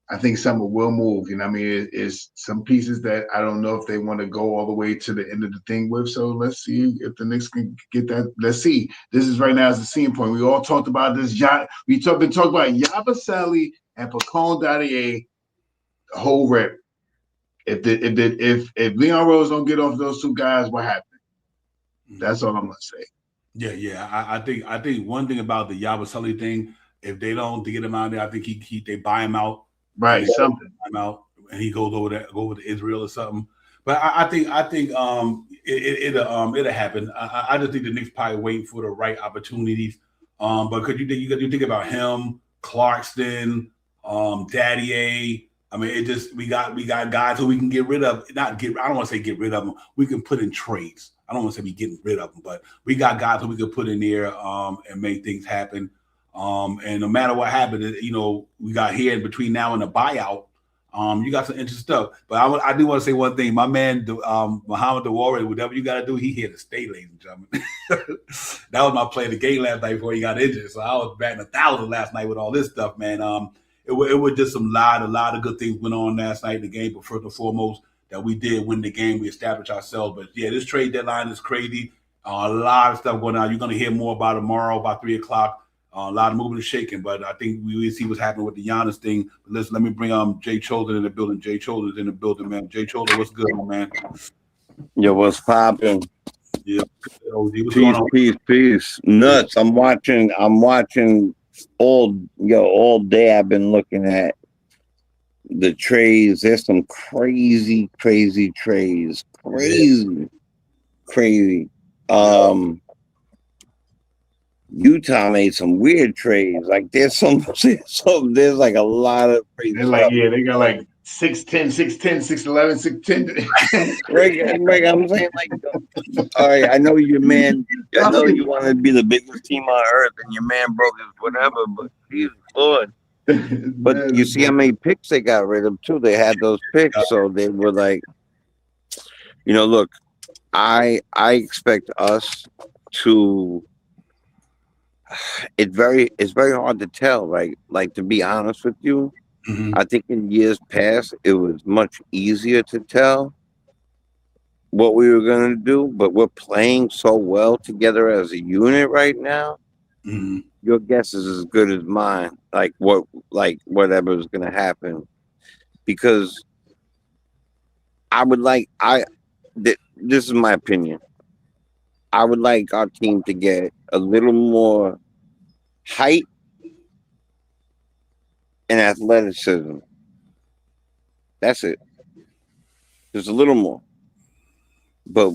I think something will move. You know what I mean? It's some pieces that I don't know if they want to go all the way to the end of the thing with. So let's see if the Knicks can get that. Let's see. This is right now is the scene point. We all talked about this. Been talking about Yabusele and Pacone Dadier, the whole rep. If Leon Rose don't get off those two guys, what happened? That's all I'm gonna say. Yeah. I think one thing about the Yabusele thing, if they don't get him out there, I think they buy him out. Right, something. I'm out, and he goes over to Israel or something. But I think it'll happen. I just think the Knicks probably waiting for the right opportunities. But could you think about him, Clarkson, Dadier? I mean, we got guys who we can get rid of. I don't want to say get rid of them. We can put in trades. I don't want to say we getting rid of them, but we got guys who we could put in there and make things happen. And no matter what happens, we got here in between now and the buyout. You got some interesting stuff. But I do want to say one thing. My man, Muhammad Dewari, whatever you got to do, he here to stay, ladies and gentlemen. That was my play of the game last night before he got injured. So I was batting 1,000 last night with all this stuff, man. It was just a lot of good things went on last night in the game. But first and foremost, that we did win the game. We established ourselves. But, yeah, this trade deadline is crazy. A lot of stuff going on. You're going to hear more about it tomorrow about 3 o'clock. A lot of moving and shaking, but I think we will see what's happening with the Giannis thing. But listen, let me bring Jay Choldern in the building. Jay Choldern's in the building, man. Jay Choldern, what's good, man? Yo, what's popping? Yeah. What's Peace. Nuts. I'm watching all day. I've been looking at the trades. There's some crazy trades. Crazy. Utah made some weird trades. Like there's like a lot of crazy. They're like, yeah, they got like 6'10", 6'11", 6'10". Right, I'm saying, like, all right, I know your man. I know you want to be the biggest team on earth, and your man broke his whatever. But he's Lord. But you see how many picks they got rid of too. They had those picks, so they were like, look, I expect us to. It's very hard to tell, right? Like, to be honest with you, I think in years past it was much easier to tell what we were going to do, but we're playing so well together as a unit right now. Your guess is as good as mine. Whatever is going to happen, because this is my opinion. I would like our team to get a little more height and athleticism. That's it. Just a little more. But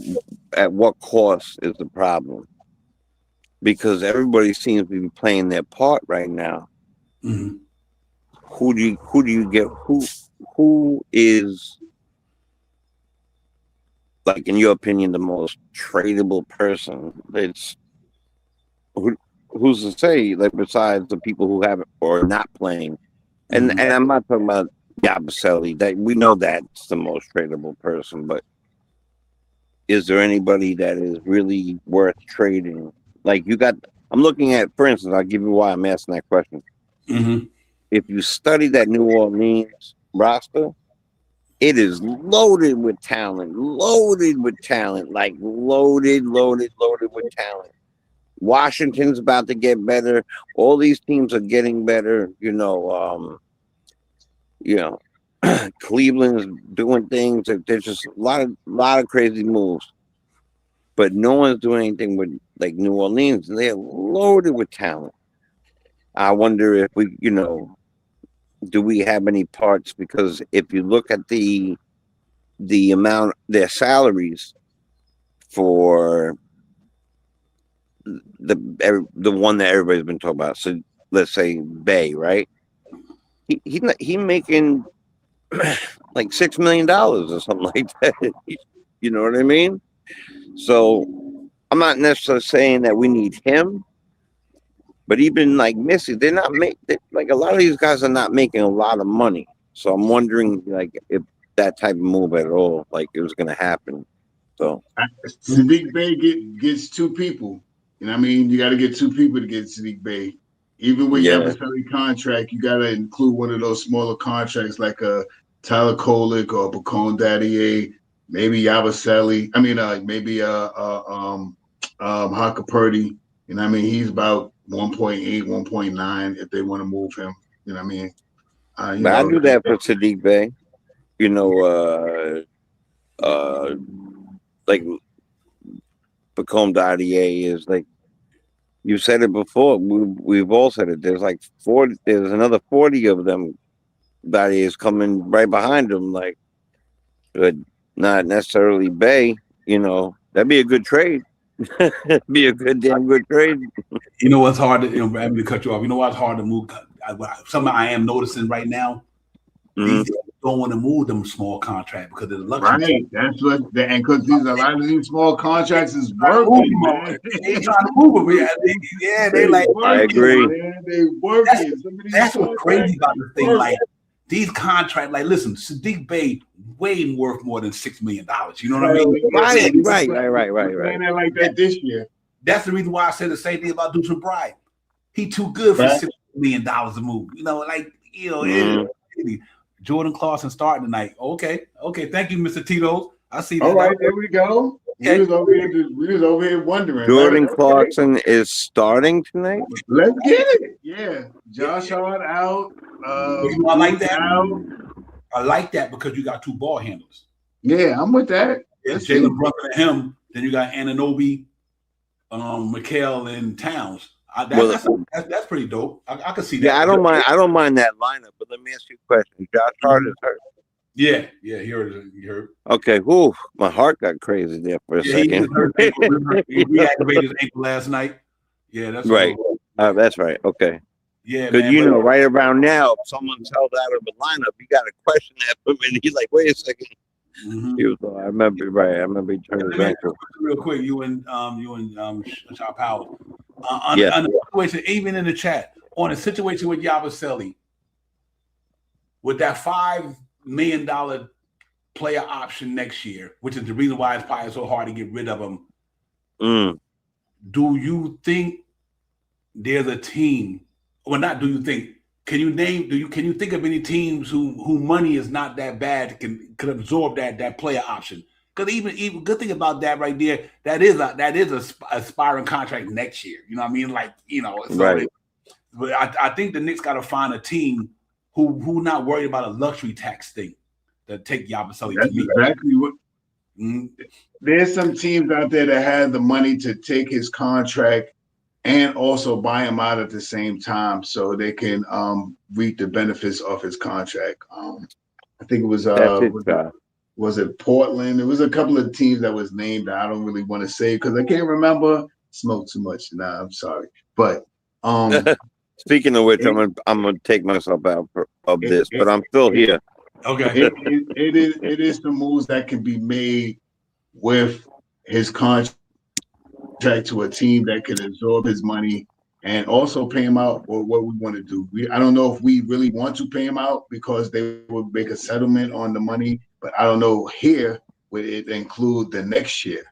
at what cost is the problem? Because everybody seems to be playing their part right now. Who do you get? Who is, like, in your opinion, the most tradable person? It's who's to say, like, besides the people who haven't or not playing, and I'm not talking about Yabusele. That we know that's the most tradable person, but is there anybody that is really worth trading? Like, I'm looking at, for instance, I'll give you why I'm asking that question. If you study that New Orleans roster, it is loaded with talent, like loaded with talent. Washington's about to get better. All these teams are getting better. Cleveland's doing things. There's just a lot of crazy moves, but no one's doing anything with, like, New Orleans. They're loaded with talent. I wonder if we, do we have any parts? Because if you look at the amount, their salaries for the one that everybody's been talking about. So let's say Bay, right? He making like $6 million or something like that. You know what I mean? So I'm not necessarily saying that we need him, but even like Missy, they're not like, a lot of these guys are not making a lot of money. So I'm wondering, like, if that type of move at all, like, it was going to happen. So Sadiq Bey gets two people. You know what I mean? You got to get two people to get Sadiq Bey. Even with your Yabusele contract, you got to include one of those smaller contracts like a Tyler Kolek or Bacone Daddier, maybe Yabusele. I mean, maybe Haka Purdy. You know what I mean? He's about 1.8, 1.9 if they want to move him. You know what I mean? But I do that for Sadiq Bey. Like, Bacone Daddier is like, you said it before. We've all said it. There's like 40. There's another 40 of them that is coming right behind them. Like, but not necessarily Bay. That'd be a good trade. Be a damn good trade. You know what's hard to, I'm to cut you off. You know what's hard to move? Something I am noticing right now. These don't want to move them small contract because they're luxury. Right, that's what, and because a lot of these small contracts is working, man. They trying to move them. Yeah, they like. I agree. Man. They working. That's what's crazy about the thing. Like, these contracts, like, listen, Sadiq Bey way worth more than $6 million. You know what I mean? Right. Playing it like that this year. That's the reason why I said the same thing about Deuce McBride. He too good for $6 million a move. You know, like, you know, Jordan Clarkson starting tonight. Okay. Thank you, Mr. Tito's. I see that. All right, there we go. Okay. We was over here wondering. Jordan Clarkson is starting tonight. Let's get it. Yeah, Josh Hart out. I like that. Out. I like that because you got two ball handlers. Yeah, I'm with that. Jalen Brunson and him. Then you got Anunoby, McHale, and Towns. That's pretty dope. I can see that. Yeah, I don't mind that lineup. But let me ask you a question. Josh Hart is hurt. Yeah, he hurt. Okay, whew, my heart got crazy there for a second. He reactivated his ankle last night. Yeah, that's right. That's right. Okay. Yeah, because you know, right around now, if someone's held out of the lineup, you got to question that for a minute. He's like, wait a second. He was, I remember, right? I remember he turned his ankle. Real quick, you and Shaw Powell. On the situation, even in the chat, on a situation with Yabusele, with that $5 million player option next year, which is the reason why it's probably so hard to get rid of him. Do you think there's a team, or not? Do you think? Can you think of any teams who money is not that bad can absorb that player option? Because even good thing about that right there, that is a aspiring contract next year. You know what I mean? Like, you know, so right. But I think the Knicks got to find a team who not worried about a luxury tax thing to take Yabusele. That's exactly what. There's some teams out there that have the money to take his contract and also buy him out at the same time, so they can reap the benefits of his contract. I think it was was it Portland? There was a couple of teams that was named that I don't really want to say because I can't remember. Smoke too much. Nah, I'm sorry, but speaking of which, I'm gonna take myself out of this, but I'm still here. Okay. It is the moves that can be made with his contract to a team that can absorb his money and also pay him out for what we want to do. I don't know if we really want to pay him out because they would make a settlement on the money, but I don't know here would it include the next year.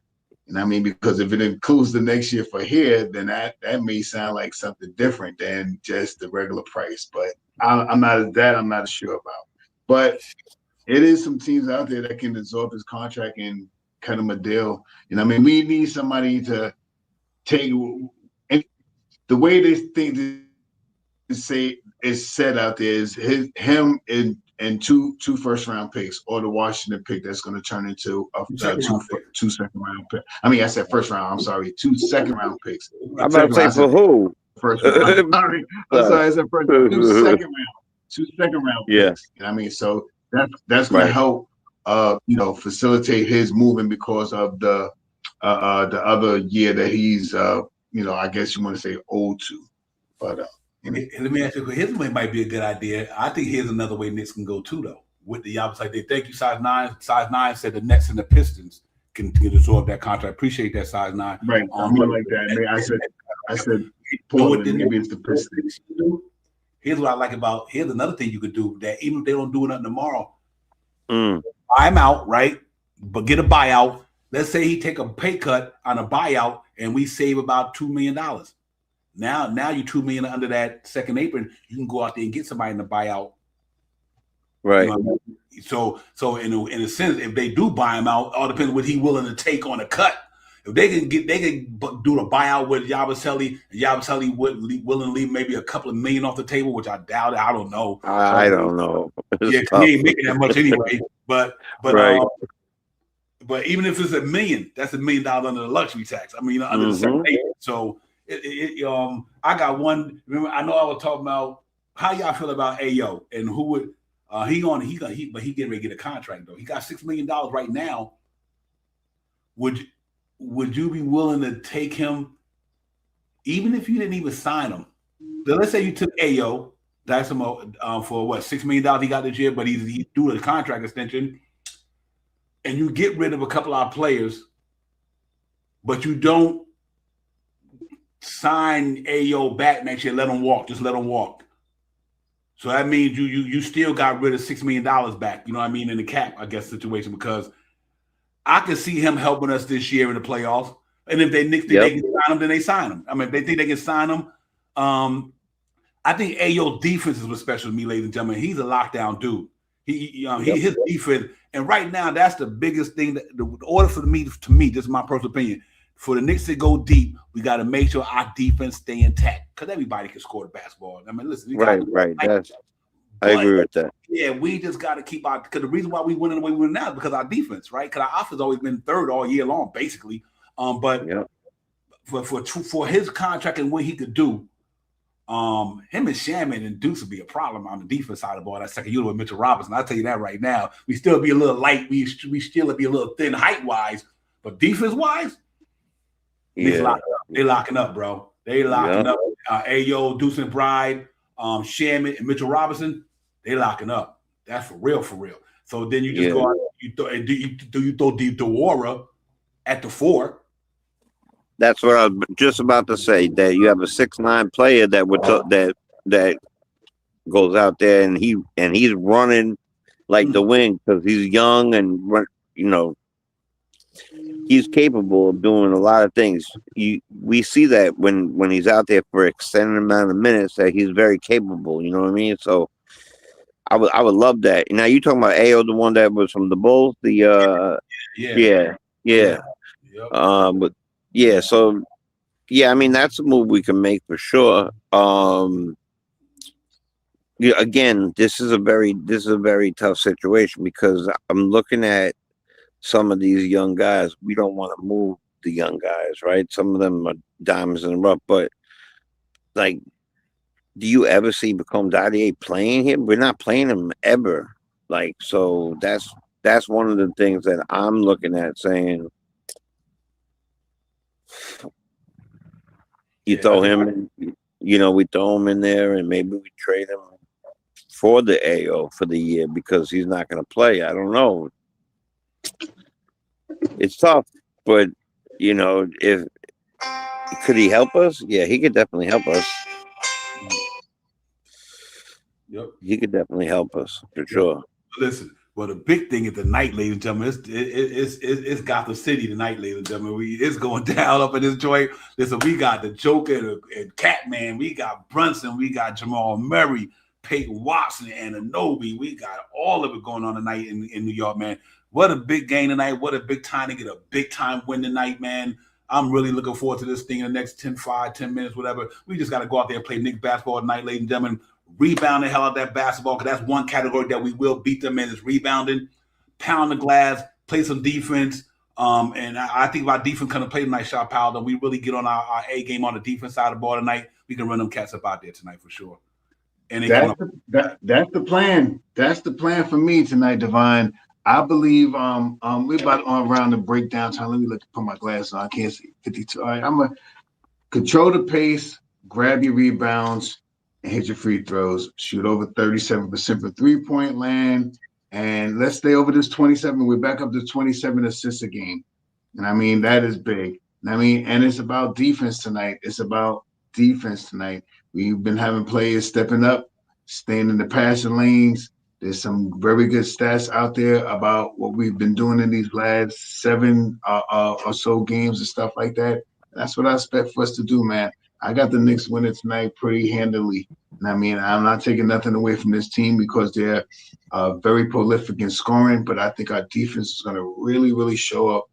And I mean, because if it includes the next year for here, then that may sound like something different than just the regular price. But I'm not sure about. But it is some teams out there that can absorb his contract and cut him a deal. You know, I mean, we need somebody to take. And the way they think to say is set out there is him and two first round picks or the Washington pick that's going to turn into two second round picks. I mean, I said first round. I'm sorry, 2 second round picks. I'm about to say for who? First round. I'm sorry, I said first round. 2 second round. 2 second round picks. Yeah. You know what I mean, so that's going to help. Facilitate his moving because of the other year that he's I guess you want to say old to, but let me ask you, his way might be a good idea. I think here's another way Knicks can go too, though. With the opposite, they thank you, size 9. Size 9 said the Nets and the Pistons can absorb that contract. Appreciate that, size 9. Right, I'm like that. I said Portland, maybe it's the Pistons. Here's what I like about. Here's another thing you could do that even if they don't do nothing tomorrow. Buy him out, right? But get a buyout. Let's say he take a pay cut on a buyout, and we save about $2 million. Now you $2 million under that second apron. You can go out there and get somebody in the buyout, right? You know what I mean? So in a sense, if they do buy him out, all depends what he willing to take on a cut. If they can do the buyout with Yabusele, and Yabusele willing to leave maybe a couple of million off the table, which I doubt it. I don't know. I don't know. Yeah, he ain't making that much anyway. But right. But even if it's $1 million, that's $1 million under the luxury tax. I mean, under the second apron. So I got one. Remember, I know I was talking about how y'all feel about Ayo and who would but he getting ready to get a contract though. He got $6 million right now. Would you be willing to take him, even if you didn't even sign him? So let's say you took Ayo, that's him for what, $6 million he got this year, but he's doing a contract extension, and you get rid of a couple of our players, but you don't sign Ayo back next year. Let him walk. Just let him walk. So that means you still got rid of $6 million back, you know what I mean, in the cap, I guess, situation, because I can see him helping us this year in the playoffs. And if they think they can sign him, then they sign him. I mean, if they think they can sign him, I think Ayo defense is what's special to me, ladies and gentlemen. He's a lockdown dude. His defense, and right now that's the biggest thing. The order for me, to me, this is my personal opinion. For the Knicks to go deep, we got to make sure our defense stay intact, because everybody can score the basketball. I mean, listen, right. I agree with that. Yeah, we just got to keep our, because the reason why we win the way we win now is because our defense, right? Because our offense has always been third all year long, basically. But for his contract and what he could do, him and Shaman and Deuce would be a problem on the defense side of the ball. That second unit with Mitchell Robinson, I'll tell you that right now. We still be a little light. We still be a little thin height wise, but defense wise, they locking up, bro. They locking up. Ayo, Deuce and Bride, Shaman, and Mitchell Robinson, they locking up. That's for real, for real. So then you just go out, you throw DeWara at the 4. That's what I was just about to say. That you have a 6'9" player that goes out there and he's running like the wing, because he's young and he's capable of doing a lot of things. We see that when he's out there for an extended amount of minutes, that he's very capable. You know what I mean? So I would love that. Now you talking about Ayo, the one that was from the Bulls, so I mean, that's a move we can make for sure. Again, this is a very tough situation, because I'm looking at some of these young guys. We don't want to move the young guys, right? Some of them are diamonds in the rough, but like, do you ever see Become Dadier playing him? We're not playing him ever. Like, so that's one of the things that I'm looking at, saying, throw him in, we throw him in there, and maybe we trade him for the AO for the year, because he's not going to play. I don't know. It's tough, but if could he help us? Yeah, he could definitely help us. Yep, he could definitely help us for sure. Listen. Well, the big thing is tonight, ladies and gentlemen, it's Gotham City tonight, ladies and gentlemen. It's going down up in this joint. Listen, we got the Joker and Catman. We got Brunson. We got Jamal Murray, Peyton Watson, and Anobi. We got all of it going on tonight in New York, man. What a big game tonight. What a big time to get a big-time win tonight, man. I'm really looking forward to this thing in the next 10 minutes, whatever. We just got to go out there and play Knicks basketball tonight, ladies and gentlemen. Rebound the hell out of that basketball, because that's one category that we will beat them in, is rebounding. Pound the glass, play some defense. And I think about defense kind of play tonight, Shot Powell, that we really get on our A game on the defense side of the ball tonight. We can run them cats up out there tonight for sure. And that's the plan. That's the plan for me tonight, Divine. I believe we're about around the breakdown time. Let me put my glasses on. I can't see 52. All right, I'm gonna control the pace, grab your rebounds, and hit your free throws. Shoot over 37% for 3-point land, and let's stay over this 27. We're back up to 27 assists a game, and I mean that is big. And it's about defense tonight. We've been having players stepping up, staying in the passing lanes. There's some very good stats out there about what we've been doing in these last 7 or so games and stuff like that. That's what I expect for us to do, man. I got the Knicks winning tonight pretty handily. And I'm not taking nothing away from this team, because they're very prolific in scoring, but I think our defense is going to really, really show up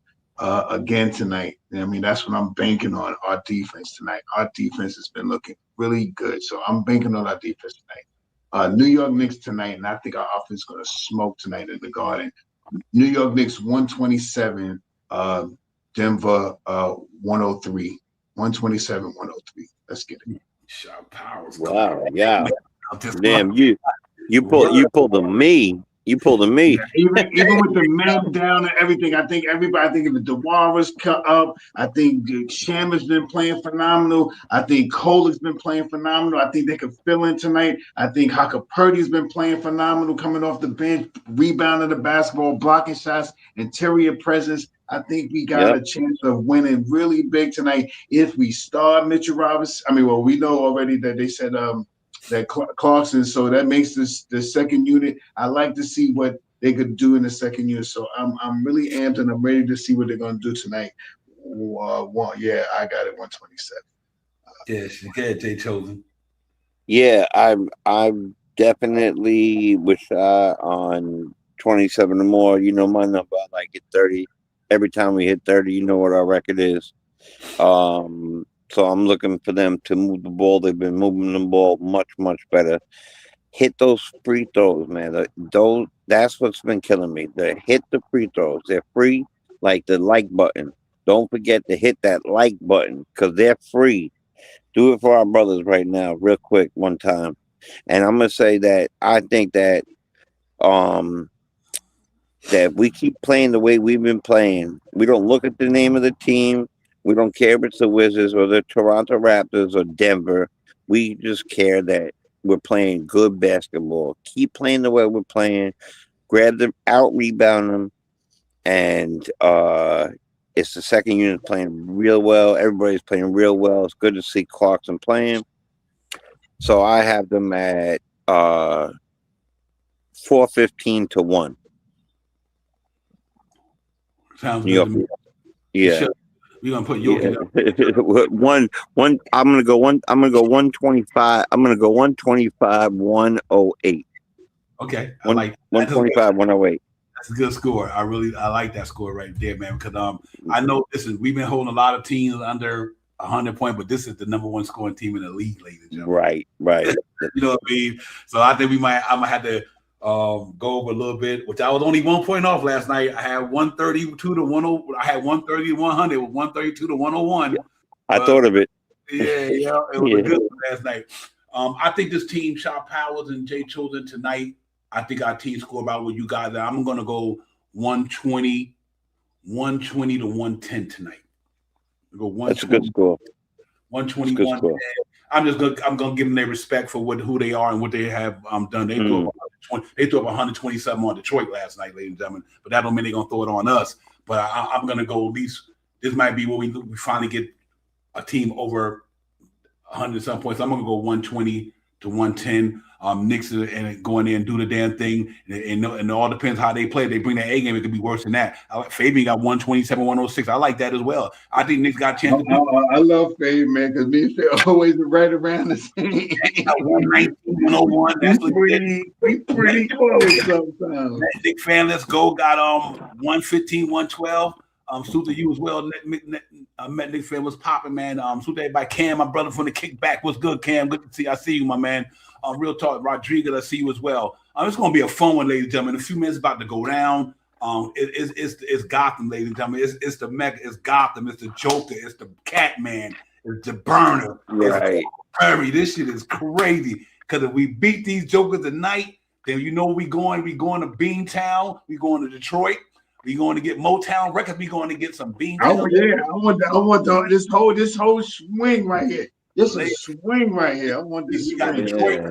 again tonight. That's what I'm banking on, our defense tonight. Our defense has been looking really good, so I'm banking on our defense tonight. New York Knicks tonight, and I think our offense is going to smoke tonight in the Garden. New York Knicks 127, Denver 103. 127, 103. Let's get it. Shot Powers. Wow, yeah. Damn, you pulled a me. You pulled a me. Even with the man down and everything, I think if the DeWara's cut up, I think Sham has been playing phenomenal. I think Cole has been playing phenomenal. I think they could fill in tonight. I think Haka Purdy's been playing phenomenal, coming off the bench, rebounding the basketball, blocking shots, interior presence. I think we got a chance of winning really big tonight if we start Mitchell Robinson. We know already that they said Clarkson. So that makes the second unit. I like to see what they could do in the second unit. So I'm really amped and I'm ready to see what they're gonna do tonight. Yeah, I got it 127. Yes, good, Jay Chosen. Yeah, I'm definitely wish on 27 or more. You know my number. I like it 30. Every time we hit 30, you know what our record is. So I'm looking for them to move the ball. They've been moving the ball much, much better. Hit those free throws, man. That's what's been killing me. Hit the free throws. They're free, like the like button. Don't forget to hit that like button because they're free. Do it for our brothers right now, real quick, one time. And I'm gonna say that I think that that we keep playing the way we've been playing. We don't look at the name of the team. We don't care if it's the Wizards or the Toronto Raptors or Denver. We just care that we're playing good basketball. Keep playing the way we're playing. Grab them, out rebound them, and it's the second unit playing real well. Everybody's playing real well. It's good to see Clarkson playing. So I have them at 415 to 1. Sounds good to me. Yeah. We're gonna put Yoki up. one. I'm gonna go 125. I'm gonna go 125, 108. Okay, I like 125, 108. That's a good score. I like that score right there, man. Because I know we've been holding a lot of teams under 100 points, but this is the number one scoring team in the league, ladies and gentlemen. Right. You know what I mean? So I think I might have to go over a little bit, which I was only 1 point off last night. I had 132 to 10. I had 130 to 100. It was 132 to 101. I thought of it. Yeah, it was a good one last night. I think this team, Shot Powers and Jay Chosen tonight. I think our team score about what you guys are. I'm going to go 120 to 110 tonight. Go That's a good score. 121. I'm gonna give them their respect for who they are and what they have done. They threw up 127 on Detroit last night, ladies and gentlemen. But that don't mean they're gonna throw it on us. But I'm gonna go at least. This might be where we finally get a team over 100 some points. I'm gonna go 120 to 110. Knicks and going in and do the damn thing, and it all depends how they play. If they bring that A game, it could be worse than that. Fabian got 127, 106. I like that as well. I think Knicks got a chance. I love Fabian, man, because me and Fabian always right around the same. 119, 101. That's we pretty close sometimes. Knicks fan, let's go. Got 115, 112. Salute to you as well. Met Knicks fan was popping, man. Salute to everybody. Cam, my brother from the kickback. What's good, Cam? Good to see. I see you, my man. Real talk, Rodriguez, I see you as well. It's going to be a fun one, ladies and gentlemen. In a few minutes, about to go down. It's Gotham, ladies and gentlemen. It's the Mecca. It's Gotham. It's the Joker. It's the Catman. It's the Burner. Right. It's this shit is crazy. Because if we beat these Jokers tonight, then you know we going to Beantown. We going to Detroit. We going to get Motown Records. We going to get some Beantown. Oh yeah, I want this whole swing right here. This is a swing right here. I want this. We got Detroit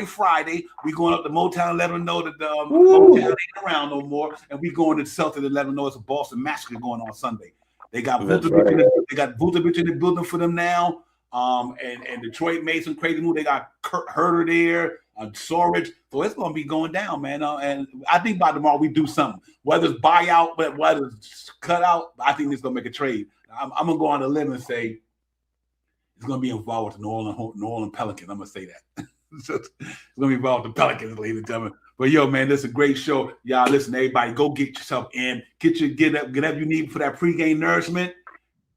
Friday. We going up to Motown, let them know that the Motown ain't around no more, and we going to Celtic to let them know it's a Boston Massacre going on Sunday. They got Vucevic in the building for them now. And Detroit made some crazy move. They got Kurt Herter there, Sorage. So it's gonna be going down, man. And I think by tomorrow we do something. Whether it's buyout, but whether it's cut out, I think it's gonna make a trade. I'm gonna go on a limb and say it's going to be involved with the New Orleans Pelicans. I'm going to say that. It's going to be involved with the Pelicans, ladies and gentlemen. But, yo, man, this is a great show. Y'all, listen, everybody, go get yourself in. Get up you need for that pregame nourishment.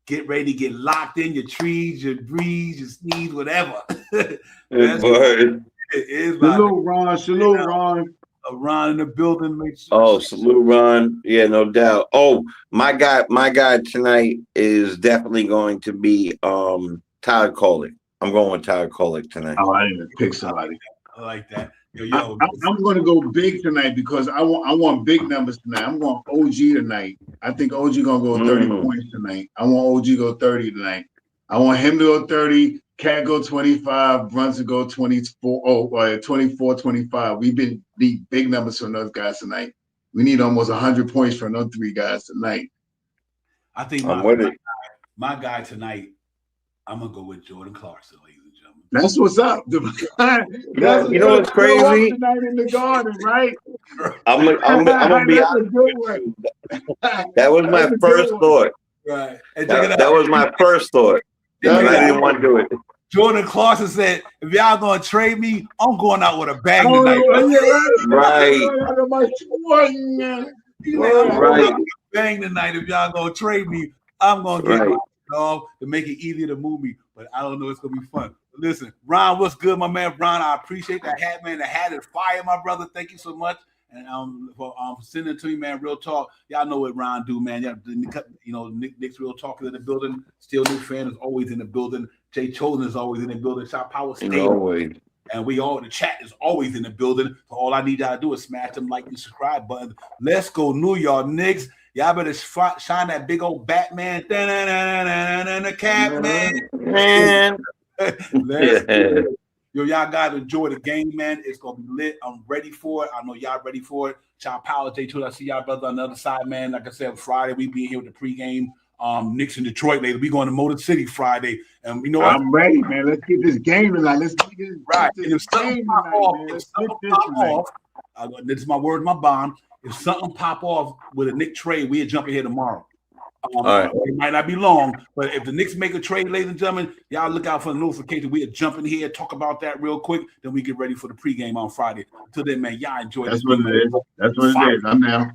Get ready to get locked in, your trees, your breeze, your sneeze, whatever. It is. Salute, Ron. Ron in the building. Salute, Ron. Yeah, no doubt. Oh, my guy tonight is definitely going to be Todd Kolek. I'm going with Todd Kolek tonight. Oh, I didn't pick somebody. I like that. I'm going to go big tonight because I want big numbers tonight. I'm going OG tonight. I think OG going to go 30 points tonight. I want OG go 30 tonight. I want him to go 30. Cat go 25. Brunson go 24. 24, 25. We need big numbers from those guys tonight. We need almost 100 points from those three guys tonight. I think my guy tonight, I'm going to go with Jordan Clarkson, ladies and gentlemen. That's what's up. You know what's crazy? Tonight in the garden, right? I'm gonna be honest with you. That was my first thought. Right. That was my first thought. I didn't want to do it. Jordan Clarkson said, if y'all gonna trade me, I'm going out with a bang tonight. Right. Bang tonight. If y'all gonna trade me, I'm gonna get my dog to make it easier to move me. But I don't know, it's gonna be fun. But listen, Ron, what's good, my man? Ron, I appreciate that hat, man. The hat is fire, my brother. Thank you so much. And for sending it to me, man. Real talk. Y'all know what Ron do, man. Nick's Real Talk is in the building. Still New Fan is always in the building. Jay Chosen is always in the building. Shot Power State. Always. And the chat is always in the building. So all I need y'all to do is smash them like and subscribe button. Let's go, New York Knicks. Y'all better shine that big old Batman. The Catman. Man. Let's go. Yo, y'all guys enjoy the game, man. It's gonna be lit. I'm ready for it. I know y'all ready for it. Child Power J2. I see y'all brother on the other side, man. Like I said, Friday we be here with the pregame. Knicks in Detroit later. We going to Motor City Friday, and you know what? I'm ready, man. Let's get this game tonight. Let's get this right. And if something pop off, this is my word, my bond. If something pop off with a Knick trade, we'll jump in here tomorrow. Right. It might not be long, but if the Knicks make a trade, ladies and gentlemen, y'all look out for the notification. We'll jump in here, talk about that real quick, then we get ready for the pregame on Friday. Until then, man, y'all enjoy this. That's what it is. That's what it is. I'm down.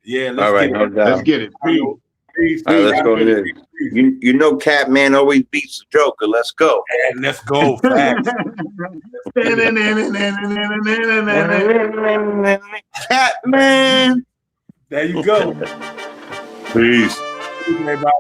Yeah, let's get it. Peace. All right, let's go. You know, Catman always beats the Joker. Let's go. And let's go. Catman. There you go. Peace. Everybody.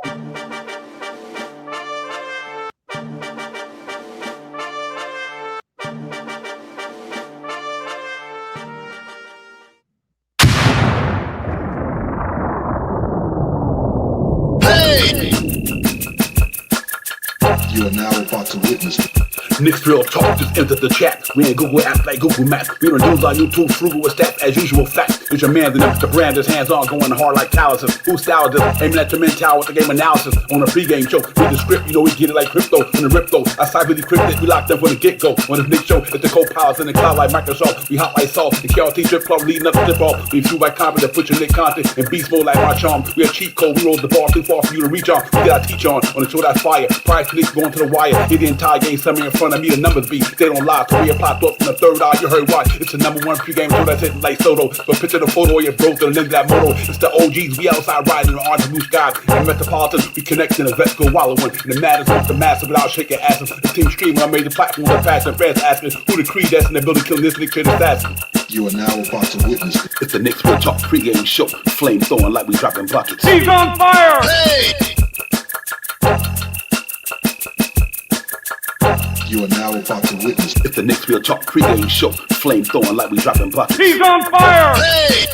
You are now about to witness Knicks Real Talk just entered the chat. We ain't Google apps like Google Maps. We don't use on YouTube, frugal with stats as usual facts. It's your man, the brand, his hands on, going hard like calluses. Who style this? Aiming at your mental with the game analysis. On a pregame show, read the script, we get it like crypto. When the rip though, I cyber decrypted, we locked them from the get-go. On this Knicks show, it's the co-pilots in the cloud like Microsoft. We hot like salt, the KRT drip club leading up to tip off. We fuel by confidence, put your Nick content in beast mode like my charm. We a cheat code, we roll the ball too far for you to reach on. We got to teach on the show that's fire. Prior to Knicks going to the wire, hit the entire game, somewhere in front of me, the numbers be. They don't lie, career popped up from the third eye. You heard why? It's the #1 pregame show that's hitting like Soto. But picture the photo of your bro to the lens of that moto. It's the OGs, we outside riding in the orange blue skies. And Metropolitan, we connect in the vets go wallowing. And the matters with the massive without shaking asses. The team streaming on major platforms of fast and fast asking who the creed that's in the building killing this Knick trade assassin. You are now about to witness It's the Knicks Real Talk pregame show. Flame throwing like we dropping buckets. He's on fire! Hey! You are now about to witness It's the Knicks Real Talk pregame show. Flame throwing like we dropping buckets. He's on fire! Hey!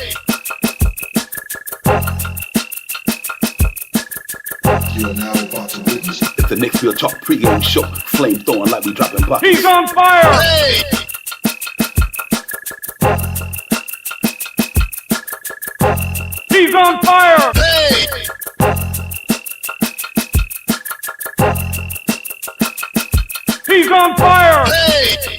You are now about to witness It's the Knicks Real Talk pregame show. Flame throwing like we dropping buckets. He's on fire! Hey! He's on fire! Hey! He's on fire! Hey!